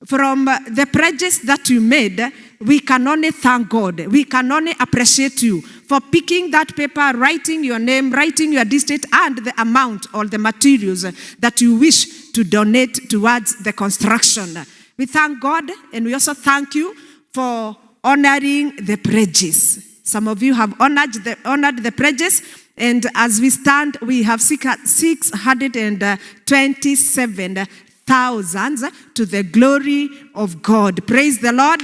From the pledges that you made, we can only thank God. We can only appreciate you for picking that paper, writing your name, writing your district, and the amount or the materials that you wish to donate towards the construction. We thank God, and we also thank you for honoring the pledges. Some of you have honored the pledges, and as we stand, we have 627,000 to the glory of God. Praise the Lord.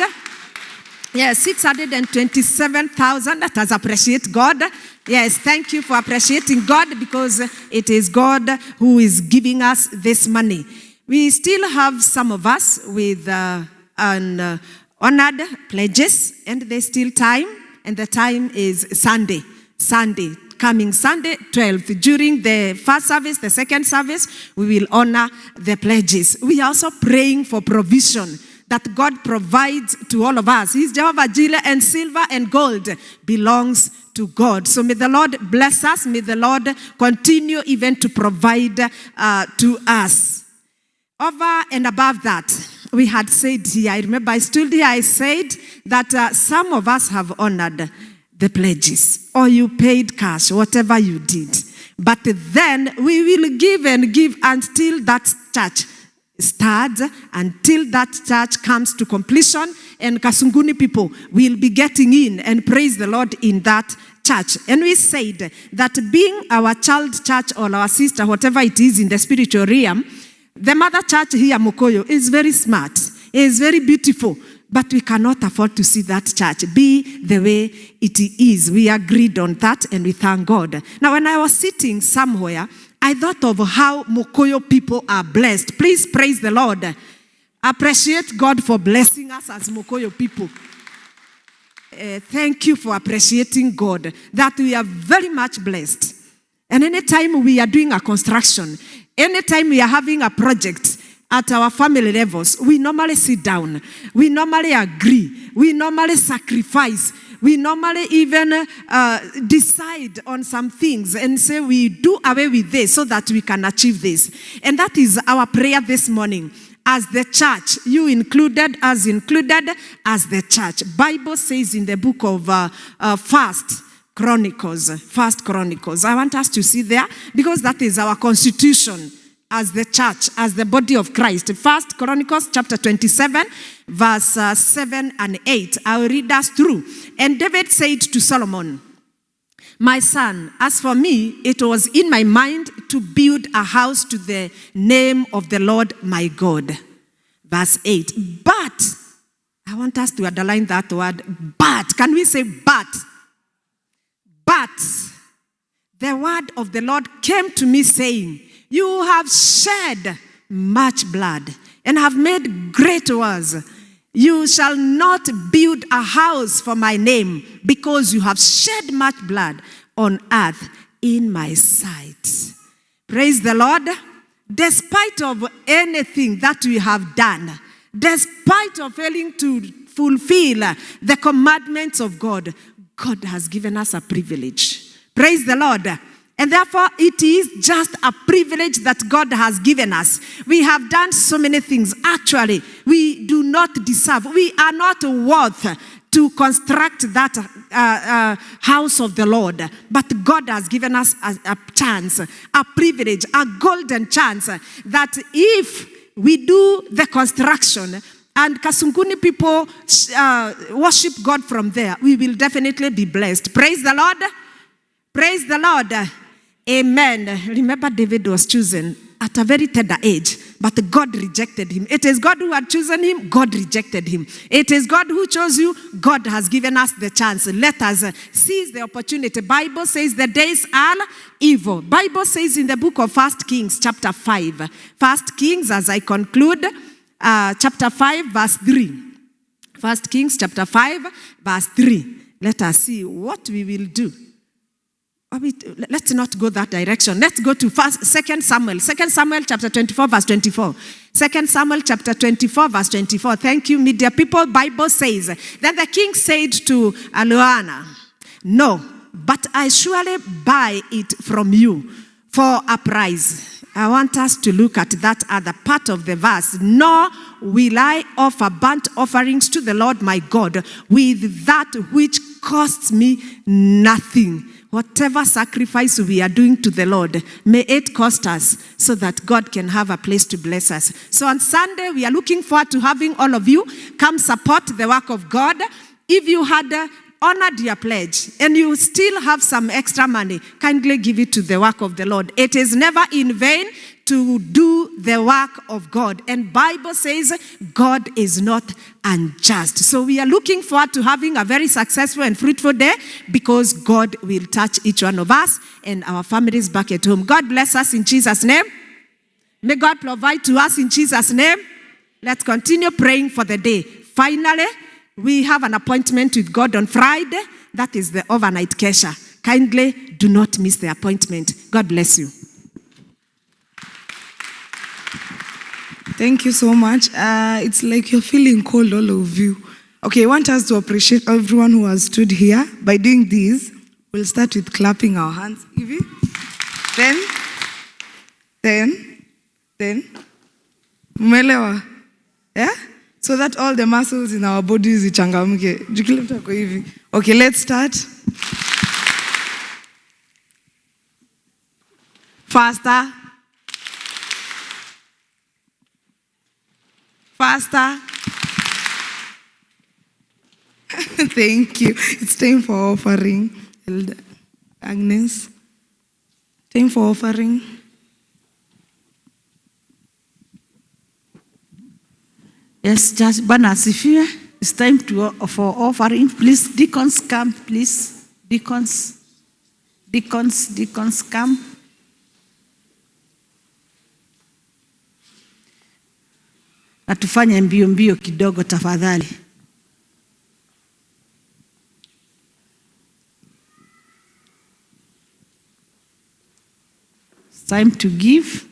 Yes, 627,000. Let us appreciate God. Yes, thank you for appreciating God, because it is God who is giving us this money. We still have some of us with honored pledges, and there's still time, and the time is Sunday, coming Sunday 12th. During the first service, the second service, we will honor the pledges. We are also praying for provision, that God provides to all of us. He's Jehovah Jireh, and silver and gold belongs to God. So may the Lord bless us. May the Lord continue even to provide to us. Over and above that, we had said here, I remember I stood here, I said that some of us have honored the pledges, or you paid cash, whatever you did. But then we will give and give until that church starts, until that church comes to completion, and Kasunguni people will be getting in and praise the Lord in that church. And we said that being our child church or our sister, whatever it is in the spiritual realm, the mother church here, Mokoyo, is very smart, is very beautiful, but we cannot afford to see that church be the way it is. We agreed on that, and we thank God. Now, when I was sitting somewhere, I thought of how Mokoyo people are blessed. Please praise the Lord. Appreciate God for blessing us as Mokoyo people. Thank you for appreciating God, that we are very much blessed. And anytime we are doing a construction, anytime we are having a project at our family levels, we normally sit down. We normally agree. We normally sacrifice. We normally even decide on some things and say we do away with this so that we can achieve this. And that is our prayer this morning. As the church, you included, as the church. Bible says in the book of First Chronicles. I want us to see there, because that is our constitution as the church, as the body of Christ. First Chronicles chapter 27, verse 7 and 8. I will read us through. And David said to Solomon, "My son, as for me, it was in my mind to build a house to the name of the Lord my God." Verse 8. But, I want us to underline that word, but. Can we say but? But the word of the Lord came to me saying, "You have shed much blood and have made great wars. You shall not build a house for my name, because you have shed much blood on earth in my sight." Praise the Lord. Despite of anything that we have done, despite of failing to fulfill the commandments of God, God has given us a privilege. Praise the Lord. And therefore, it is just a privilege that God has given us. We have done so many things. Actually, we do not deserve. We are not worth to construct that house of the Lord. But God has given us a chance, a privilege, a golden chance, that if we do the construction and Kasunguni people worship God from there, we will definitely be blessed. Praise the Lord. Praise the Lord. Amen. Remember, David was chosen at a very tender age, but God rejected him. It is God who had chosen him. God rejected him. It is God who chose you. God has given us the chance. Let us seize the opportunity. Bible says the days are evil. Bible says in the book of 1 Kings chapter 5. 1 Kings, as I conclude, chapter 5, verse 3. 1 Kings chapter 5, verse 3. Let us see what we will do. Let's not go that direction. Let's go to 2 Samuel. 2 Samuel chapter 24, verse 24. 2 Samuel chapter 24, verse 24. Thank you, media people. Bible says, "Then the king said to Aluana, 'No, but I surely buy it from you for a price.'" I want us to look at that other part of the verse. Nor will I offer burnt offerings to the Lord my God with that which costs me nothing. Whatever sacrifice we are doing to the Lord, may it cost us so that God can have a place to bless us. So on Sunday, we are looking forward to having all of you come support the work of God. If you had honored your pledge and you still have some extra money, kindly give it to the work of the Lord. It is never in vain to do the work of God. And Bible says God is not unjust. So we are looking forward to having a very successful and fruitful day because God will touch each one of us and our families back at home. God bless us in Jesus' name. May God provide to us in Jesus' name. Let's continue praying for the day. Finally, we have an appointment with God on Friday. That is the overnight kesha. Kindly do not miss the appointment. God bless you. Thank you so much. It's like you're feeling cold, all of you. Okay, I want us to appreciate everyone who has stood here. By doing this, we'll start with clapping our hands. Then, umelewa? Yeah? So that all the muscles in our bodies zichangamke. Okay, let's start. Faster. Thank you. It's time for offering. Agnes. Time for offering. Yes, just Bwana asifiwe. It's time for offering. Please, deacons come, please. Deacons come. Atufanye mbio kidogo tafadhali. It's time to give.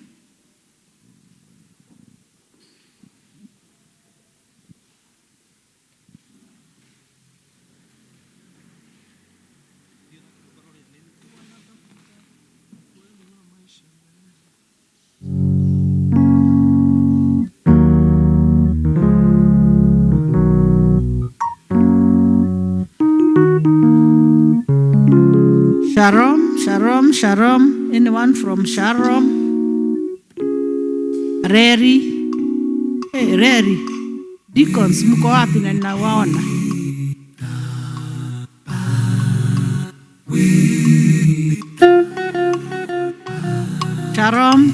Shalom. Anyone from Shalom? Reri. Hey, Reri. Deacons, mko wapi na ninawaona? Shalom.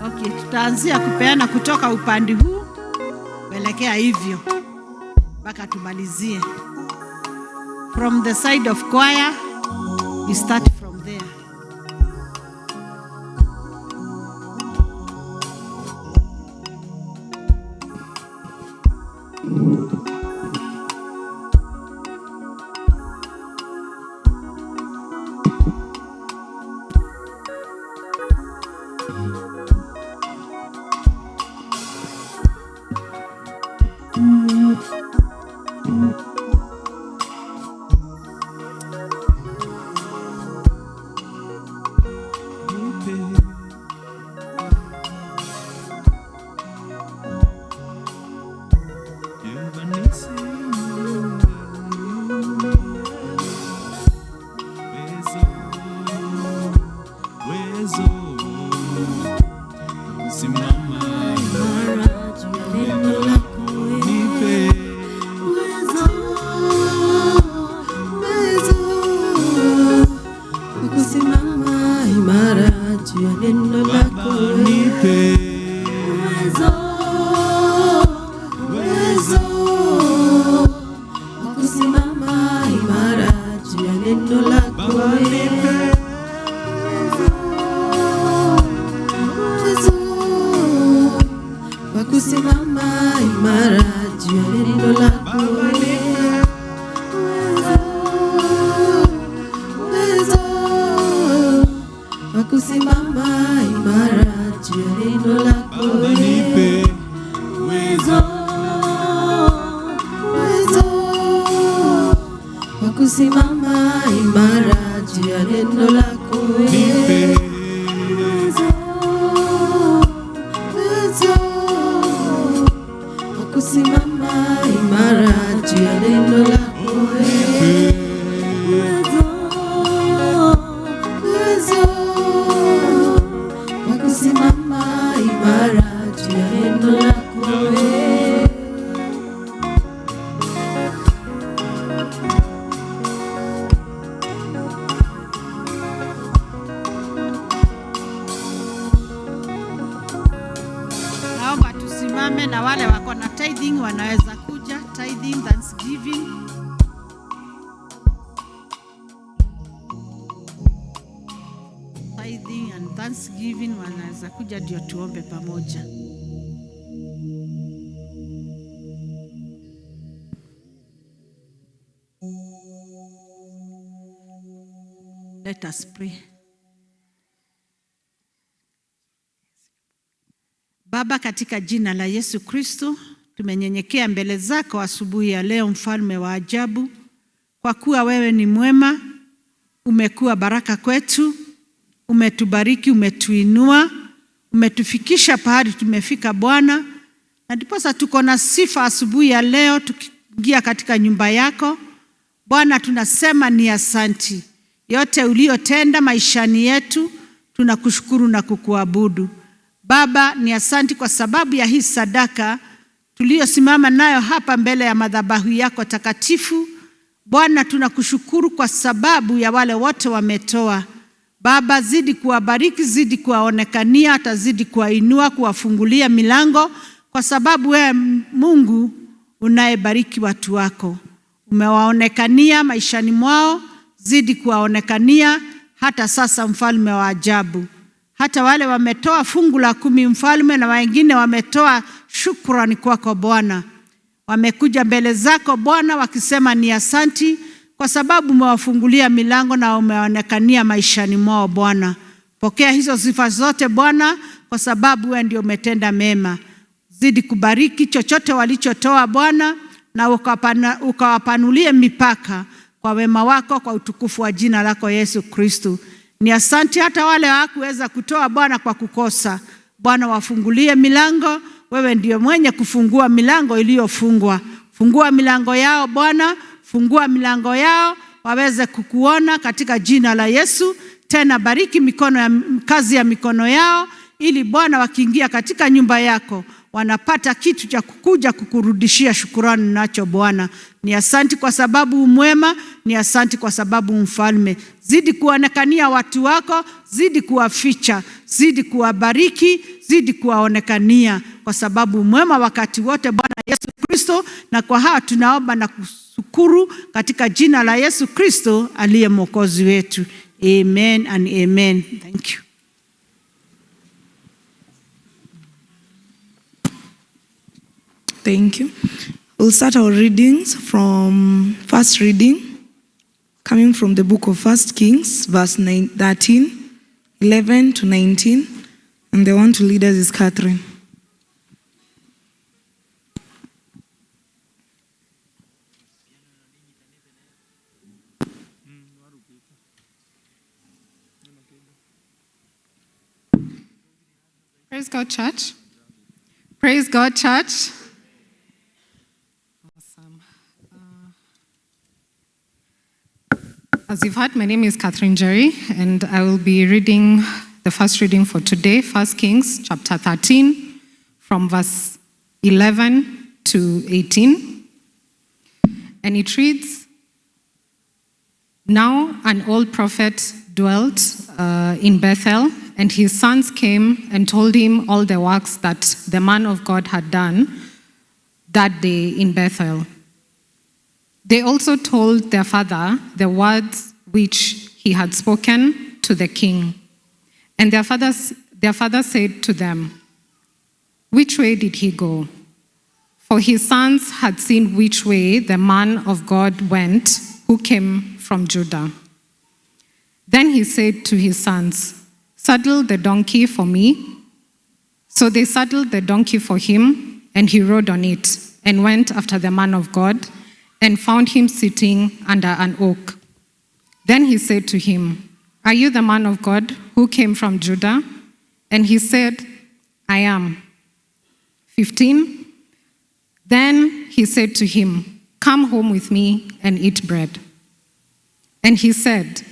Okay, tutaanzia kupeana kutoka upande huu kuelekea hivyo mpaka tumalizie. From the side of choir, we start from there. kusimama imara juu ya neno lako. Uwezo wa kusimama imara juu ya neno lako. Uwezo wa kusimama imara juu ya neno lako. Naomba tusimame na wale wako na tithing wanaweza kuja. Tithing, thanksgiving. Tithing and thanksgiving wanaweza kuja ndio tuombe pamoja. Let us pray. Baba, katika jina la Yesu Kristo, tumenyenyekea mbele zako asubuhi ya leo, mfalme wa ajabu, kwa kuwa wewe ni mwema, umekuwa baraka kwetu, umetubariki, umetuinua, umetufikisha pahali tumefika Bwana, na ndiposa tuko na sifa asubuhi ya leo tukiingia katika nyumba yako. Bwana, tunasema ni asanti. Yote uliyotenda maishani yetu, tunakushukuru na kukuabudu. Baba, ni asanti kwa sababu ya hii sadaka tuliyosimama nayo hapa mbele ya madhabahu yako takatifu. Bwana, tunakushukuru kwa sababu ya wale wote wametoa. Baba, zidi kuwabariki, zidi kuwaonekania, atazidi kuwainua, kuwafungulia milango, kwa sababu wewe Mungu unayebariki watu wako. Umewaonekania maishani mwao, zidi kuwaonekania hata sasa, mfalme wa ajabu. Hata wale wametoa fungu la 10 mfalme, na wengine wametoa shukrani kwako Bwana. Wamekuja mbele zako Bwana wakisema ni asanti kwa sababu umewafungulia milango na umeonekania maishani mwao Bwana. Pokea hizo sifa zote Bwana, kwa sababu wewe ndio umetenda mema. Zidi kubariki chochote walichotoa Bwana, na ukawapanulie mipaka kwa wema wako, kwa utukufu wa jina lako Yesu Kristo. Ni asanti hata wale hawakuweza kutoa Bwana kwa kukosa. Bwana, wafungulie milango, wewe ndio mwenye kufungua milango iliyofungwa. Fungua milango yao Bwana, fungua milango yao waweze kukuona katika jina la Yesu. Tena bariki kazi ya mikono yao, ili Bwana wakiingia katika nyumba yako wanapata kitu cha kukuja kukurudishia shukrani nacho Bwana. Ni asanti kwa sababu umwema, ni asanti kwa sababu mfalme. Zidi kuonekania watu wako, zidi kuwaficha, zidi kuwabariki, zidi kuwaonekania, kwa sababu umwema wakati wote Bwana Yesu Kristo. Na kwa haya tunaomba na kushukuru katika jina la Yesu Kristo aliye mwokozi wetu. Amen and amen. Thank you. Thank you. We'll start our readings from first reading, coming from the book of 1 Kings, verse 13, 11 to 19. And the one to lead us is Catherine. Praise God, church. Praise God, church. Awesome. As you've heard, my name is Catherine Jerry, and I will be reading the first reading for today, 1 Kings chapter 13, from verse 11 to 18. And it reads, Now an old prophet dwelt in Bethel, and his sons came and told him all the works that the man of God had done that day in Bethel. They also told their father the words which he had spoken to the king. And their father said to them, Which way did he go? For his sons had seen which way the man of God went, who came from Judah. Then he said to his sons, Saddle the donkey for me. So they saddled the donkey for him, and he rode on it, and went after the man of God, and found him sitting under an oak. Then he said to him, "Are you the man of God who came from Judah?" And he said, "I am." 15. Then he said to him, "Come home with me and eat bread." And he said,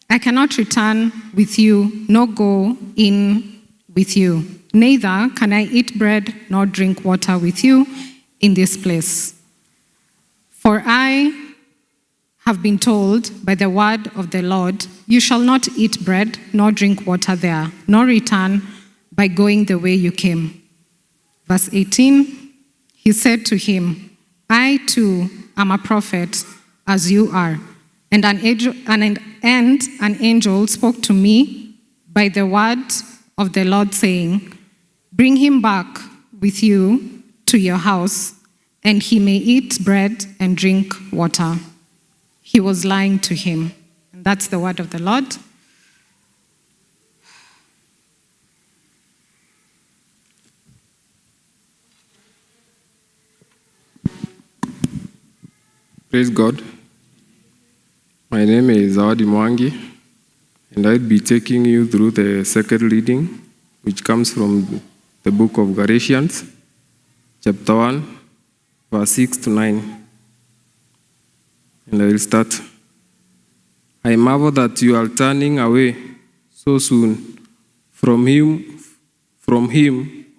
"I cannot return with you, nor go in with you. Neither can I eat bread nor drink water with you in this place. For I have been told by the word of the Lord, you shall not eat bread nor drink water there, nor return by going the way you came." Verse 18, he said to him, "I too am a prophet as you are. And an angel spoke to me by the word of the Lord, saying, bring him back with you to your house, and he may eat bread and drink water." He was lying to him. And that's the word of the Lord. Praise God. My name is Zawadi Mwangi, and I'll be taking you through the second reading, which comes from the book of Galatians, chapter 1, verse 6 to 9. And I will start. "I marvel that you are turning away so soon from him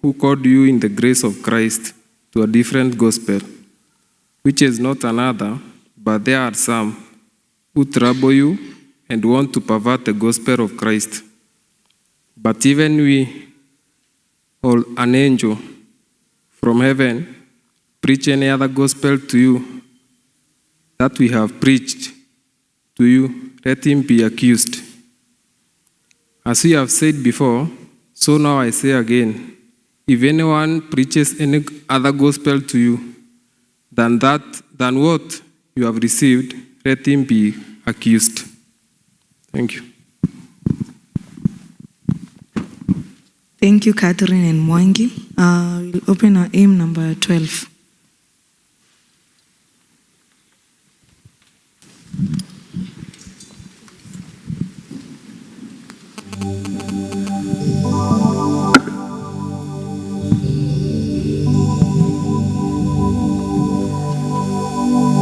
who called you in the grace of Christ to a different gospel, which is not another, but there are some who trouble you and want to pervert the gospel of Christ. But even we, or an angel from heaven, preach any other gospel to you that we have preached to you, let him be accused. As we have said before, so now I say again, if anyone preaches any other gospel to you than what you have received, let him be accused." Thank you. Thank you, Catherine and Mwangi. We'll open our aim number 12.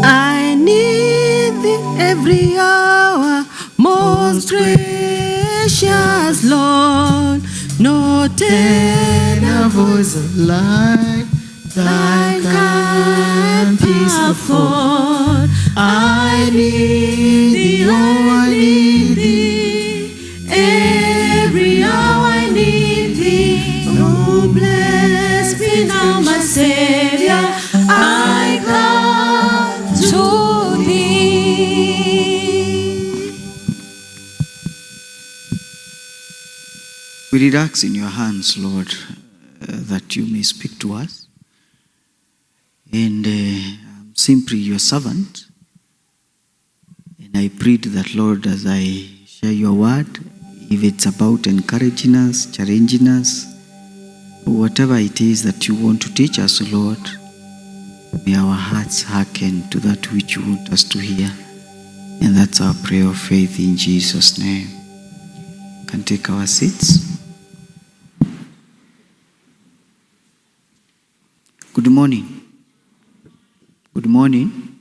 I need thee every hour, most gracious Lord. No tender voice of life thy kind peace afford. I need thee, oh, I need thee. Every hour I need thee. Oh, bless me now, my Savior. I come to thee. We relax in your hands, Lord, that you may speak to us. And I'm simply your servant. And I plead that, Lord, as I share your word, if it's about encouraging us, challenging us, whatever it is that you want to teach us, Lord, may our hearts hearken to that which you want us to hear. And that's our prayer of faith in Jesus' name. We can take our seats. Good morning. Good morning.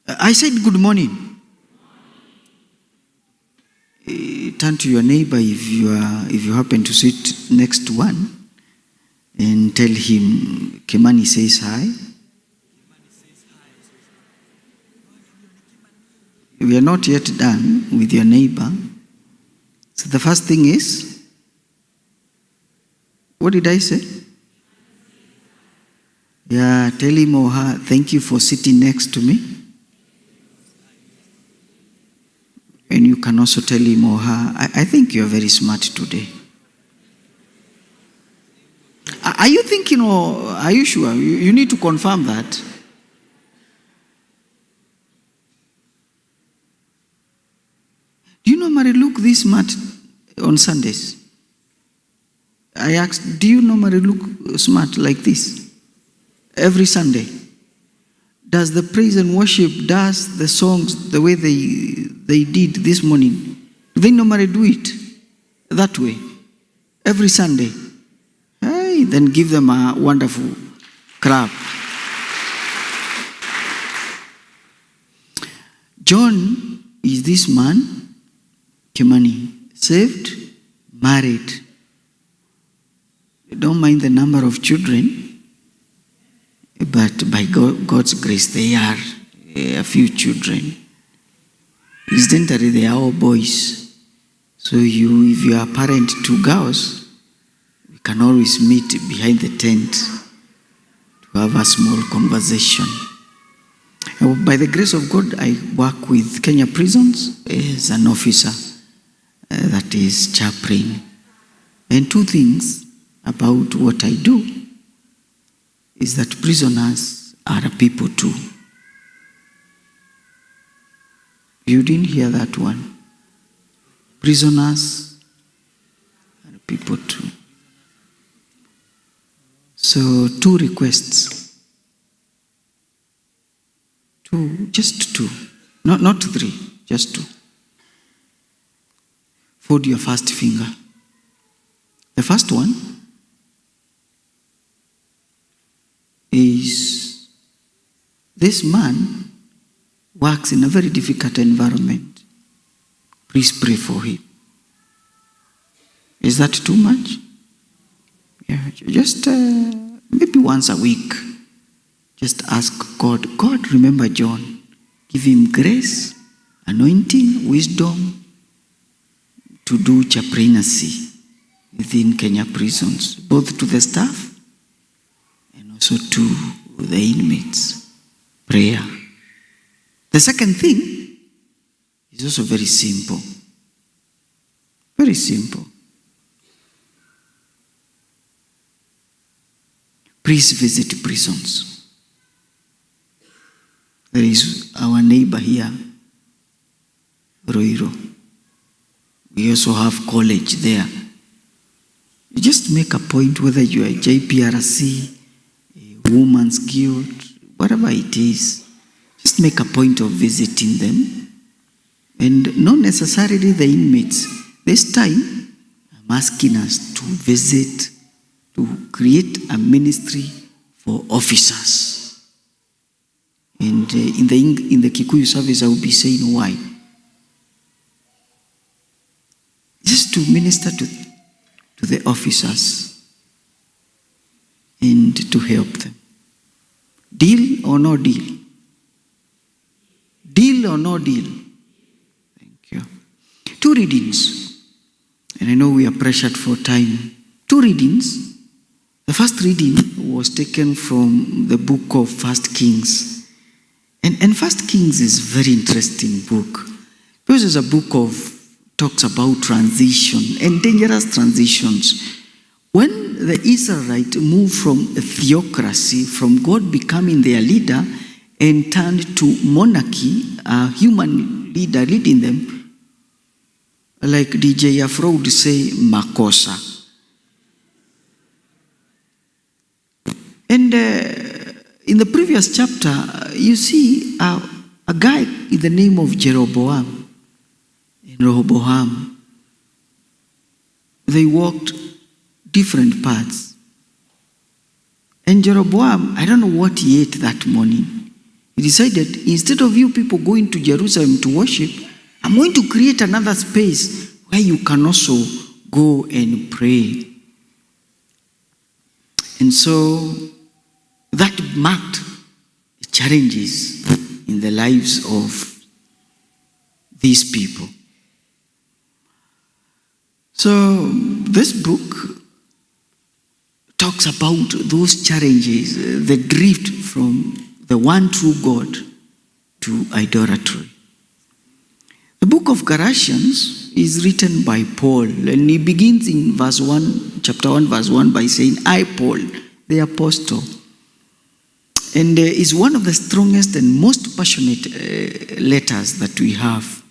I said good morning. Turn to your neighbor if you happen to sit next to one, and tell him Kimani says hi. We are not yet done with your neighbor. So the first thing is, what did I say? Yeah, tell him or her, thank you for sitting next to me. And you can also tell him or her, I think you're very smart today. Are you thinking, or are you sure? You need to confirm that. Do you normally look this smart on Sundays? I asked, do you normally look smart like this every Sunday? does the praise and worship, does the songs the way they did this morning? Do they normally do it that way every Sunday? Hey, then give them a wonderful clap. John is this man, Kimani, saved, married. Don't mind the number of children, but by God's grace, they are a few children. Incidentally, they are all boys. So if you are a parent to girls, we can always meet behind the tent to have a small conversation. By the grace of God, I work with Kenya Prisons as an officer, that is chaplain. And two things about what I do is that prisoners are a people too. You didn't hear that one. Prisoners are people too. So 2 requests. Just 2. Not 3, just 2. Fold your first finger. The first one is this man works in a very difficult environment. Please pray for him. Is that too much? Yeah, just maybe once a week. Just ask God, God, remember John. Give him grace, anointing, wisdom to do chaplaincy within Kenya prisons, both to the staff and also to the inmates. Prayer. The second thing is also very simple. Very simple. Please visit prisons. There is our neighbor here, Roiro. We also have college there. You just make a point, whether you are a JPRC, a woman's guild, whatever it is, just make a point of visiting them. And not necessarily the inmates. This time, I'm asking us to visit, to create a ministry for officers. And in the Kikuyu service, I will be saying why. Just to minister to the officers and to help them. Deal or no deal? Deal or no deal? Thank you. 2 readings. And I know we are pressured for time. 2 readings. The first reading was taken from the book of 1 Kings. And 1 Kings is a very interesting book. Because it's a book of talks about transition and dangerous transitions. When the Israelites moved from a theocracy, from God becoming their leader, and turned to monarchy, a human leader leading them, like DJ Afro would say, makosa. And in the previous chapter, you see a guy in the name of Jeroboam. In Rehoboam, they walked different paths. And Jeroboam, I don't know what he ate that morning. He decided, instead of you people going to Jerusalem to worship, I'm going to create another space where you can also go and pray. And so that marked challenges in the lives of these people. So this book talks about those challenges, the drift from the one true God to idolatry. The book of Galatians is written by Paul, and he begins in verse 1, chapter 1, verse 1 by saying, I, Paul, the apostle, and is one of the strongest and most passionate letters that we have.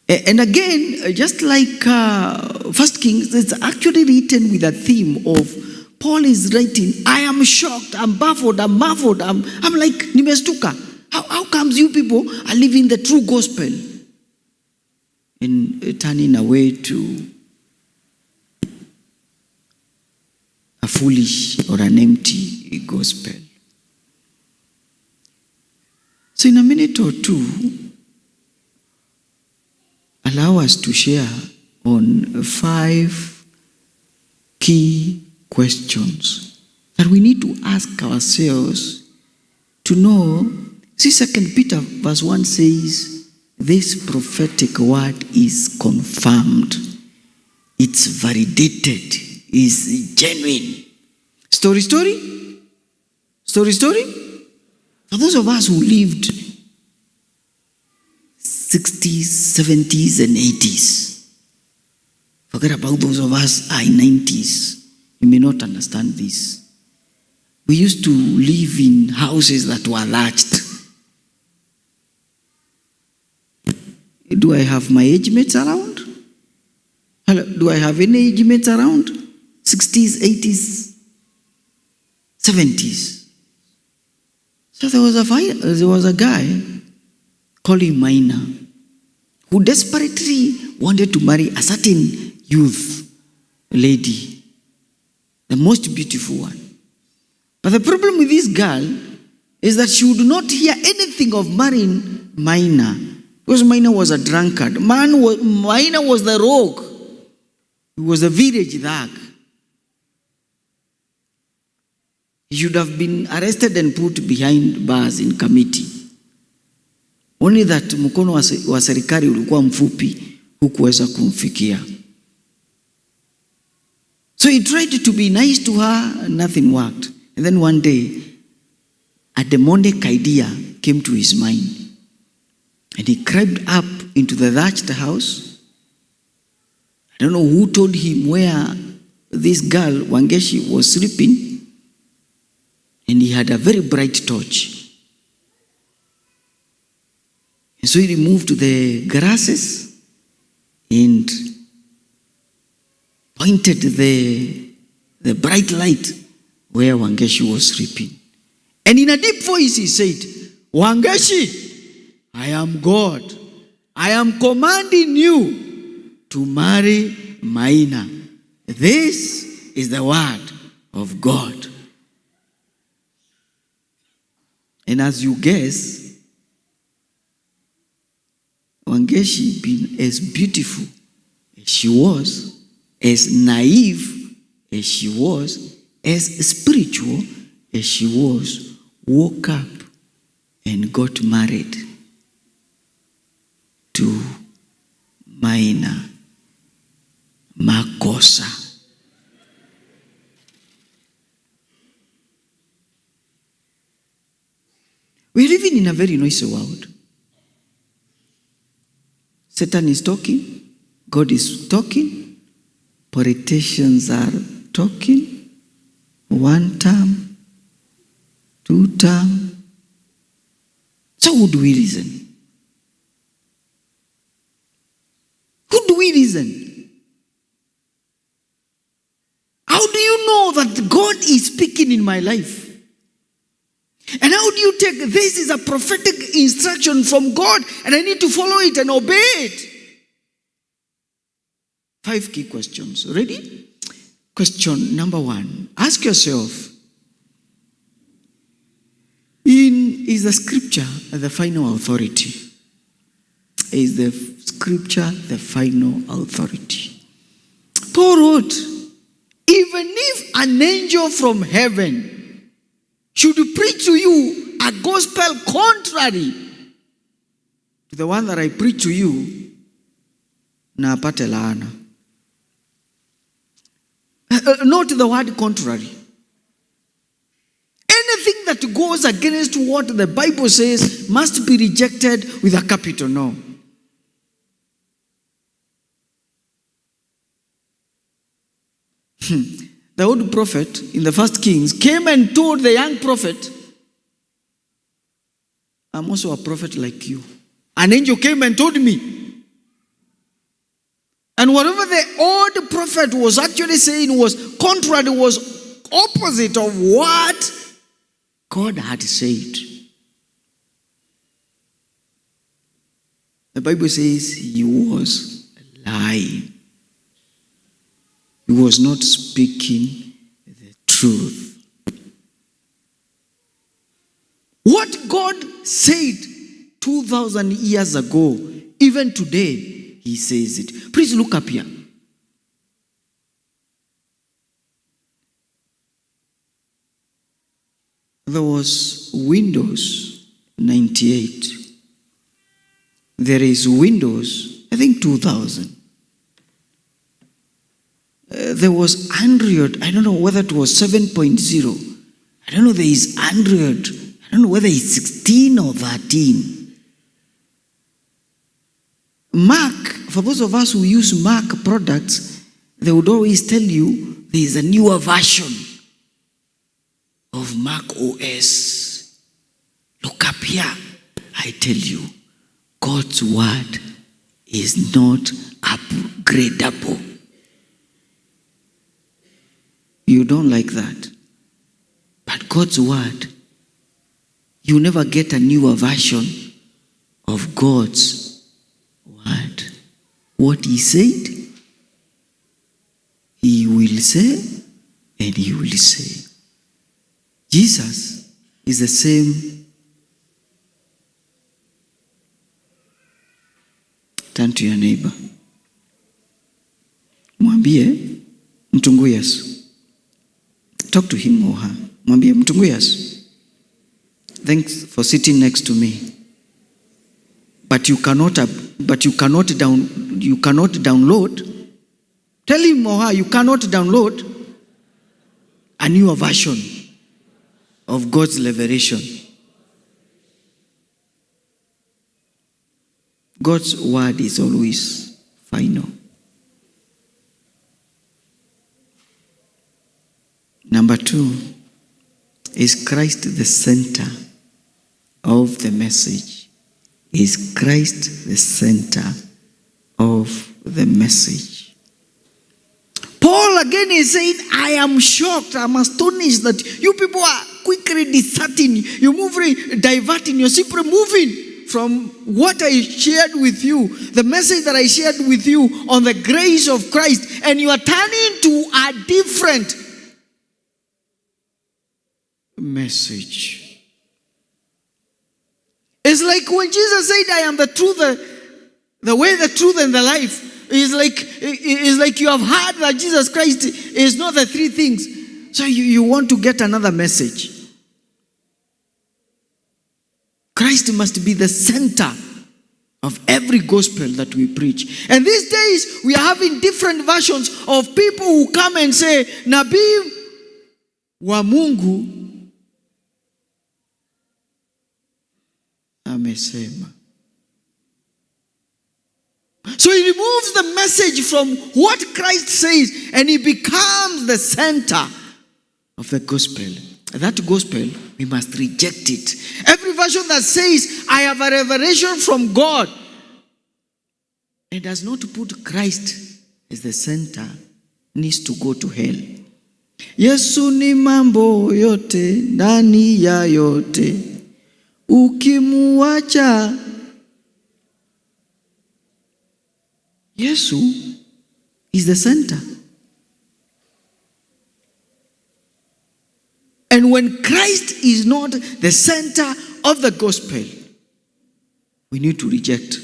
And again, just like 1 Kings, it's actually written with a theme of Paul is writing, I am shocked, I'm baffled, I'm marveled, I'm like, nimestuka. How comes you people are living the true gospel and turning away to a foolish or an empty gospel? So in a minute or two, allow us to share on 5 key questions that we need to ask ourselves to know. See, 2 Peter verse 1 says, this prophetic word is confirmed. It's validated. It's genuine. Story? For those of us who lived 60s, 70s, and 80s, forget about those of us in 90s. You may not understand this. We used to live in houses that were thatched. Do I have my age mates around? Hello, do I have any age mates around? 60s, 80s, 70s. So there was a guy called him Minor who desperately wanted to marry a certain youth lady, the most beautiful one. But the problem with this girl is that she would not hear anything of marrying Minor, because Minor was a drunkard. Minor was the rogue. He was a village thug. He should have been arrested and put behind bars in committee. Only that mkono wa serikali ulikuwa mfupi, hukuweza kumfikia. So he tried to be nice to her, and nothing worked. And then one day, a demonic idea came to his mind. And he crept up into the thatched house. I don't know who told him where this girl, Wangeshi, was sleeping. And he had a very bright torch. And so he removed the grasses and pointed the bright light where Wangeshi was sleeping. And in a deep voice he said, Wangeshi, I am God. I am commanding you to marry Maina. This is the word of God. And as you guess, Wangeshi, being as beautiful as she was, as naive as she was, as spiritual as she was, woke up and got married to Maina Makosa. We're living in a very noisy world. Satan is talking, God is talking, politicians are talking, 1 term, 2 term. So who do we reason? Who do we reason? How do you know that God is speaking in my life? And how do you take this is a prophetic instruction from God and I need to follow it and obey it? 5 key questions. Ready? Question number 1. Ask yourself, is the scripture the final authority? Is the scripture the final authority? Paul wrote, even if an angel from heaven should preach to you a gospel contrary to the one that I preach to you, na apate laana. Note the word contrary. Anything that goes against what the Bible says must be rejected with a capital No. The old prophet in the 1 Kings came and told the young prophet, I'm also a prophet like you. An angel came and told me. And whatever the old prophet was actually saying was opposite of what God had said. The Bible says he was lying. He was not speaking the truth. What God said 2,000 years ago, even today, he says it. Please look up here. There was Windows 98. There is Windows, I think 2000. There was Android, I don't know whether it was 7.0. I don't know, there is Android. I don't know whether it's 16 or 13. Mac, for those of us who use Mac products, they would always tell you there is a newer version of Mac OS. Look up here. I tell you, God's word is not upgradable. You don't like that. But God's word, you never get a newer version of God's word. What he said, he will say, and he will say. Jesus is the same. Turn to your neighbor. Mwambie mtungu Yesu. Talk to him or her. Mwambie mtungu Yesu. Thanks for sitting next to me. But you cannot download. Tell him or her you cannot download a newer version of God's liberation. God's word is always final. Number 2, is Christ the center of the message? Is Christ the center of the message? Paul again is saying, I am shocked, I'm astonished that you people are quickly deserting, you're diverting, you're simply moving from what I shared with you, the message that I shared with you on the grace of Christ, and you are turning to a different message. It's like when Jesus said, I am the truth, the way, the truth, and the life. It's like you have heard that Jesus Christ is not the three things. So you want to get another message. Christ must be the center of every gospel that we preach. And these days, we are having different versions of people who come and say, Nabii wa Mungu amesema. So he removes the message from what Christ says and he becomes the center of the gospel. That gospel, we must reject it. Every version that says, I have a revelation from God, and does not put Christ as the center, needs to go to hell. Yesu ni mambo yote, ndani ya yote. Ukimuacha Yesu is the center. And when Christ is not the center of the gospel, we need to reject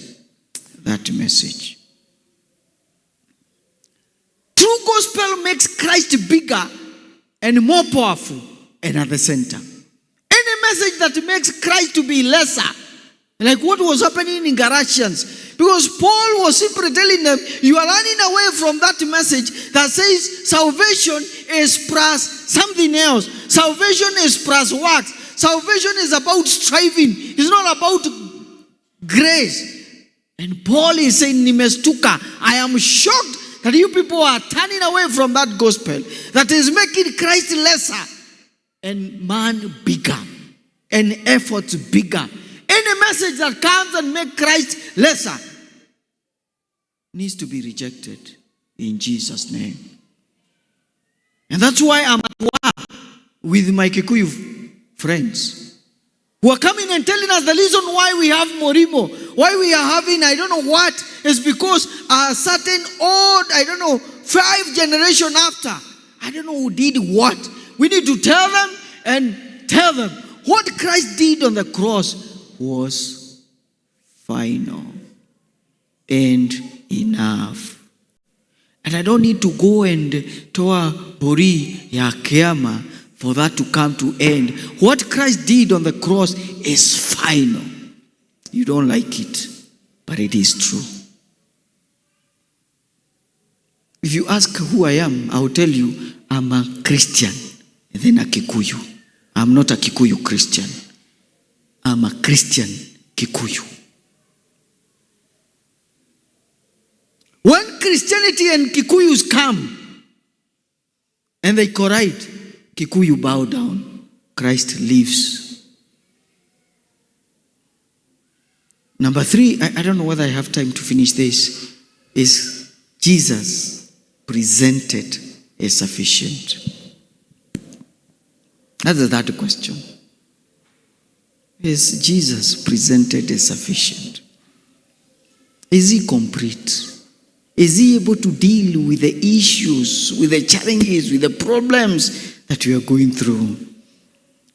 that message. True gospel makes Christ bigger and more powerful and at the center. Any message that makes Christ to be lesser, like what was happening in Galatians, because Paul was simply telling them, you are running away from that message that says salvation is plus something else. Salvation is plus works. Salvation is about striving. It's not about grace. And Paul is saying, Nimestuka, I am shocked that you people are turning away from that gospel that is making Christ lesser and man bigger and efforts bigger. Any message that comes and makes Christ lesser needs to be rejected in Jesus' name. And that's why I'm at work with my Kikuyu friends who are coming and telling us the reason why we have Morimo, why we are having I don't know what, is because a certain old, 5 generation after, I don't know who did what. We need to tell them what Christ did on the cross was final and enough. And I don't need to go and toa bori ya kiama for that to come to end. What Christ did on the cross is final. You don't like it, but it is true. If you ask who I am, I will tell you I'm a Christian and then a Kikuyu. I'm not a Kikuyu Christian. I'm a Christian Kikuyu. When Christianity and Kikuyus come and they collide, Kikuyu bow down, Christ lives. Number 3, I don't know whether I have time to finish this, is Jesus presented as sufficient. That's the third question. Is Jesus presented as sufficient? Is he complete? Is he able to deal with the issues, with the challenges, with the problems that we are going through?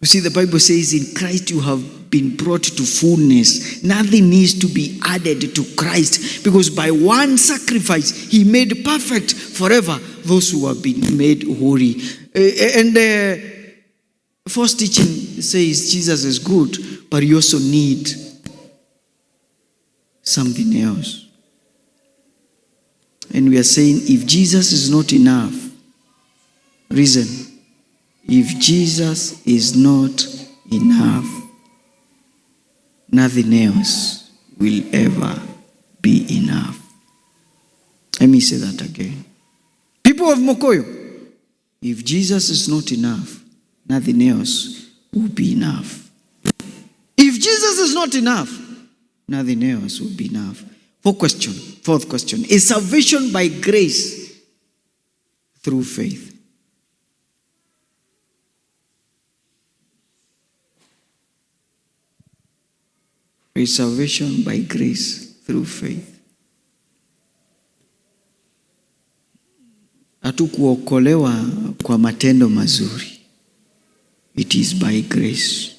You see, the Bible says in Christ you have been brought to fullness. Nothing needs to be added to Christ, because by one sacrifice he made perfect forever those who have been made holy. And the first teaching says Jesus is good, but you also need something else. And we are saying, if Jesus is not enough, reason, if Jesus is not enough, nothing else will ever be enough. Let me say that again. People of Mokoyo, if Jesus is not enough, nothing else will be enough. If Jesus is not enough, nothing else will be enough. Fourth question, is salvation by grace through faith? Is salvation by grace through faith? Hatukuokolewa kwa matendo mazuri. It is by grace.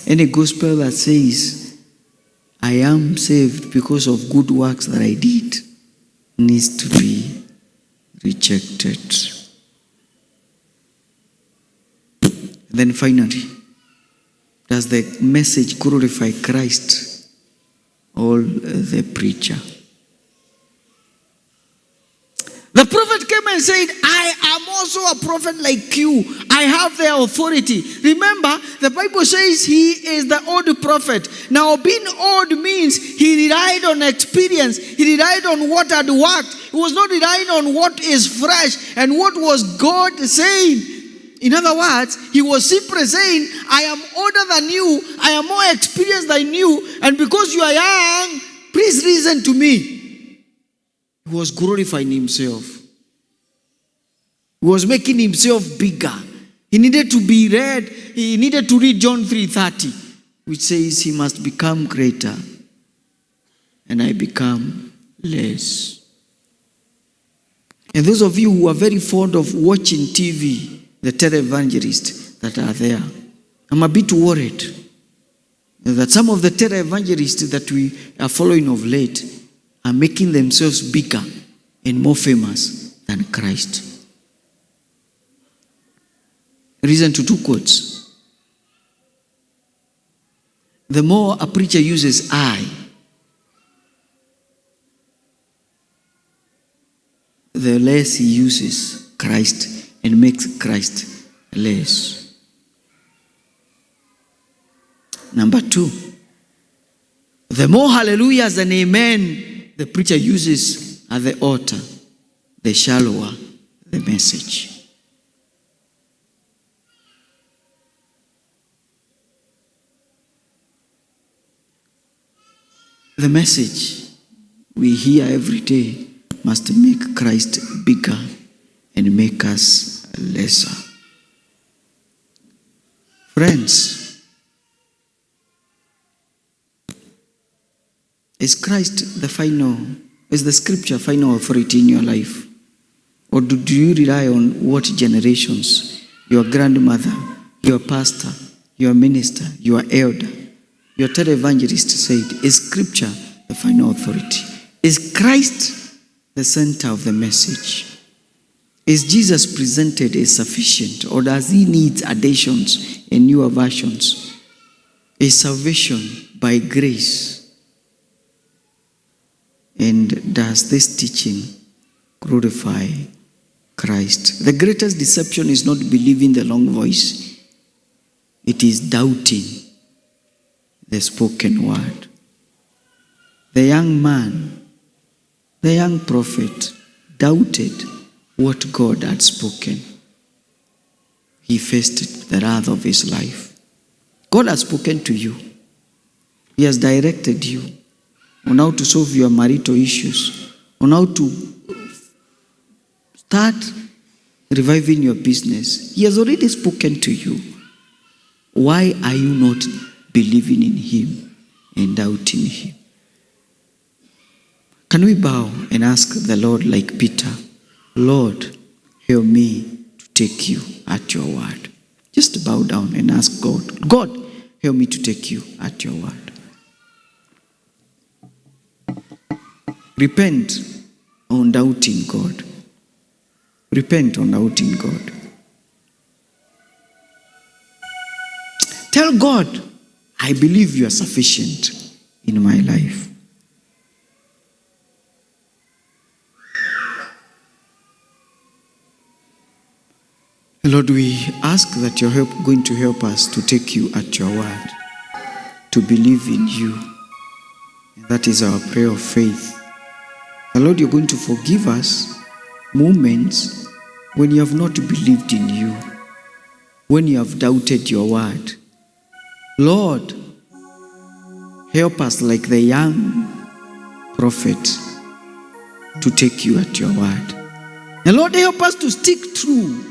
Any gospel that says I am saved because of good works that I did needs to be rejected. And then finally, does the message glorify Christ or the preacher? The prophet came and said, I am also a prophet like you. I have the authority. Remember, the Bible says he is the old prophet. Now, being old means he relied on experience. He relied on what had worked. He was not relying on what is fresh and what was God saying. In other words, he was simply saying, I am older than you. I am more experienced than you. And because you are young, please listen to me. He was glorifying himself. He was making himself bigger. He needed to be read. He needed to read John 3:30, which says he must become greater and I become less. And those of you who are very fond of watching TV, the televangelists that are there, I'm a bit worried that some of the televangelists that we are following of late are making themselves bigger and more famous than Christ. Reason to 2 quotes. The more a preacher uses I, the less he uses Christ and makes Christ less. Number 2, the more hallelujahs and amen the preacher uses at the altar, the shallower the message. The message we hear every day must make Christ bigger and make us lesser. Friends, is Christ the final, is the scripture final authority in your life? Or do you rely on what generations, your grandmother, your pastor, your minister, your elder, your televangelist said? Is scripture the final authority? Is Christ the center of the message? Is Jesus presented as sufficient, or does he need additions and newer versions? Is salvation by grace? And does this teaching glorify Christ? The greatest deception is not believing the long voice. It is doubting the spoken word. The young man, the young prophet, doubted what God had spoken. He faced the wrath of his life. God has spoken to you. He has directed you on how to solve your marital issues, on how to start reviving your business. He has already spoken to you. Why are you not believing in him and doubting him? Can we bow and ask the Lord like Peter, Lord, help me to take you at your word? Just bow down and ask God, God, help me to take you at your word. Repent on doubting God. Repent on doubting God. Tell God, I believe you are sufficient in my life. Lord, we ask that you're going to help us to take you at your word, to believe in you. And that is our prayer of faith. And Lord, you're going to forgive us moments when you have not believed in you, when you have doubted your word. Lord, help us like the young prophet to take you at your word. And Lord, help us to stick true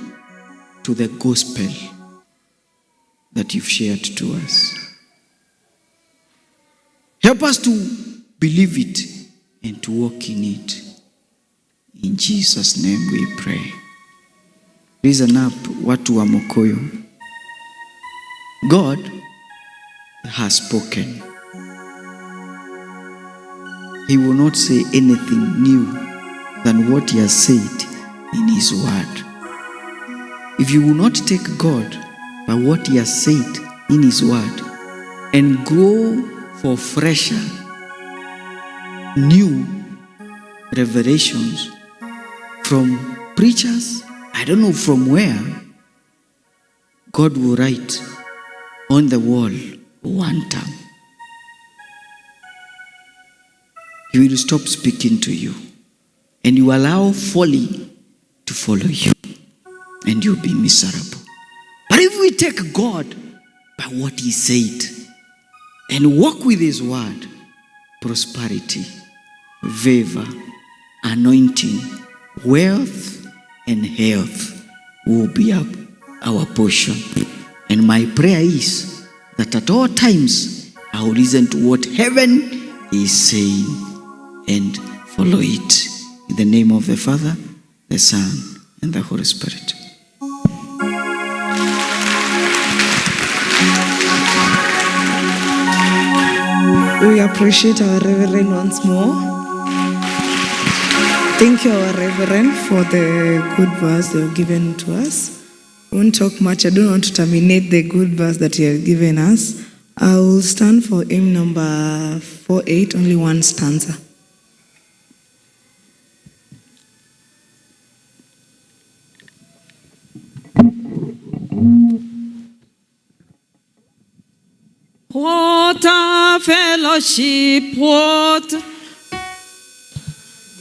to the gospel that you've shared to us. Help us to believe it and to walk in it. In Jesus' name we pray. Listen up, watu wa Mokoyo. God has spoken. He will not say anything new than what he has said in his word. If you will not take God by what he has said in his word and grow for fresher, new revelations from preachers, I don't know from where, God will write on the wall one time. He will stop speaking to you, and you allow folly to follow you, and you'll be miserable. But if we take God by what he said and walk with his word, prosperity, favor, anointing, wealth, and health will be our portion. And my prayer is that at all times I will listen to what heaven is saying and follow it. In the name of the Father, the Son, and the Holy Spirit. We appreciate our Reverend once more. Thank you, our Reverend, for the good verse you have given to us. I won't talk much. I don't want to terminate the good verse that you have given us. I will stand for hymn number 48, only one stanza. What a fellowship, what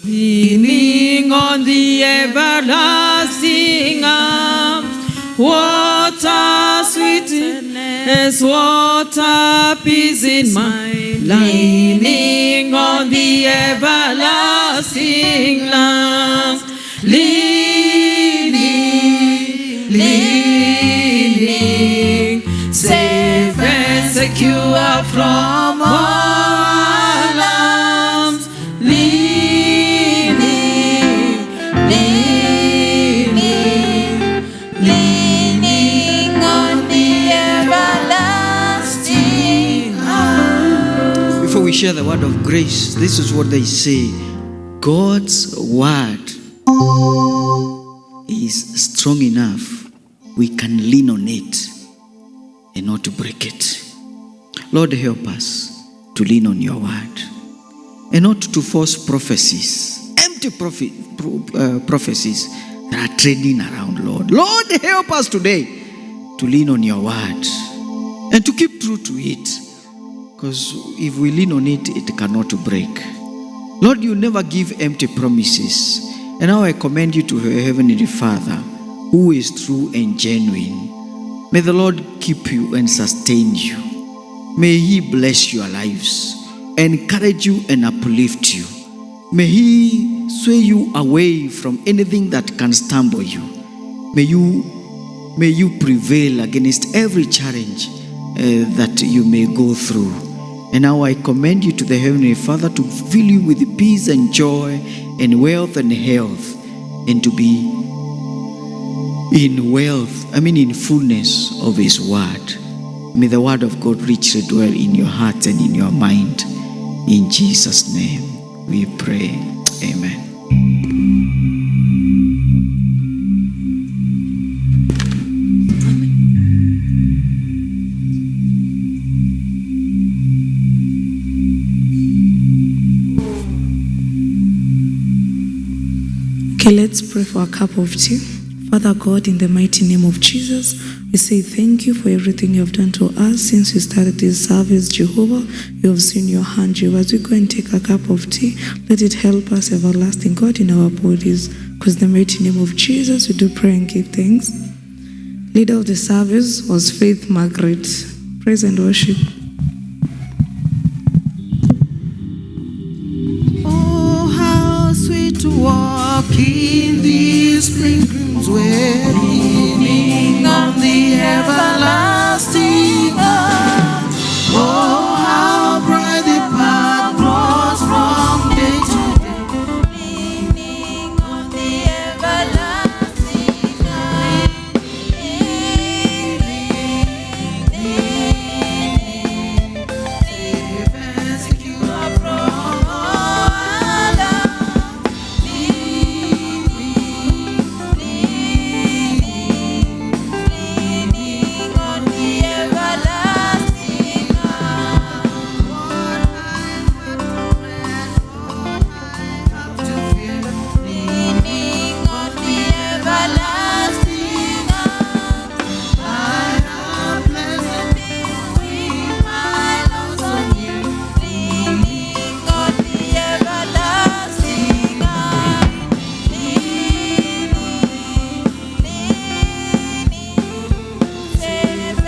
leaning on the everlasting arms. What a sweetness, what a peace in my life, leaning on the everlasting arms. Leaning, secure from all alarms, leaning on the everlasting arm. Before we share the word of grace, this is what they say. God's word is strong enough. We can lean on it and not to break it. Lord, help us to lean on your word and not to false prophecies, empty prophecies that are trending around, Lord. Lord, help us today to lean on your word and to keep true to it, because if we lean on it, it cannot break. Lord, you never give empty promises. And now I commend you to your heavenly Father, who is true and genuine. May the Lord keep you and sustain you. May he bless your lives, encourage you and uplift you. May he sway you away from anything that can stumble you. May you prevail against every challenge that you may go through. And now I commend you to the Heavenly Father to fill you with peace and joy and wealth and health, and to be in fullness of his word. May the word of God richly dwell in your heart and in your mind. In Jesus' name we pray. Amen. Okay, let's pray for a cup of tea. Father God, in the mighty name of Jesus, we say thank you for everything you have done to us since we started this service, Jehovah. You have seen your hand, Jehovah. As we go and take a cup of tea, let it help us, everlasting God, in our bodies. Because in the mighty name of Jesus, we do pray and give thanks. Leader of the service was Faith Margaret. Praise and worship. Oh, how sweet to walk in these pilgrims' way.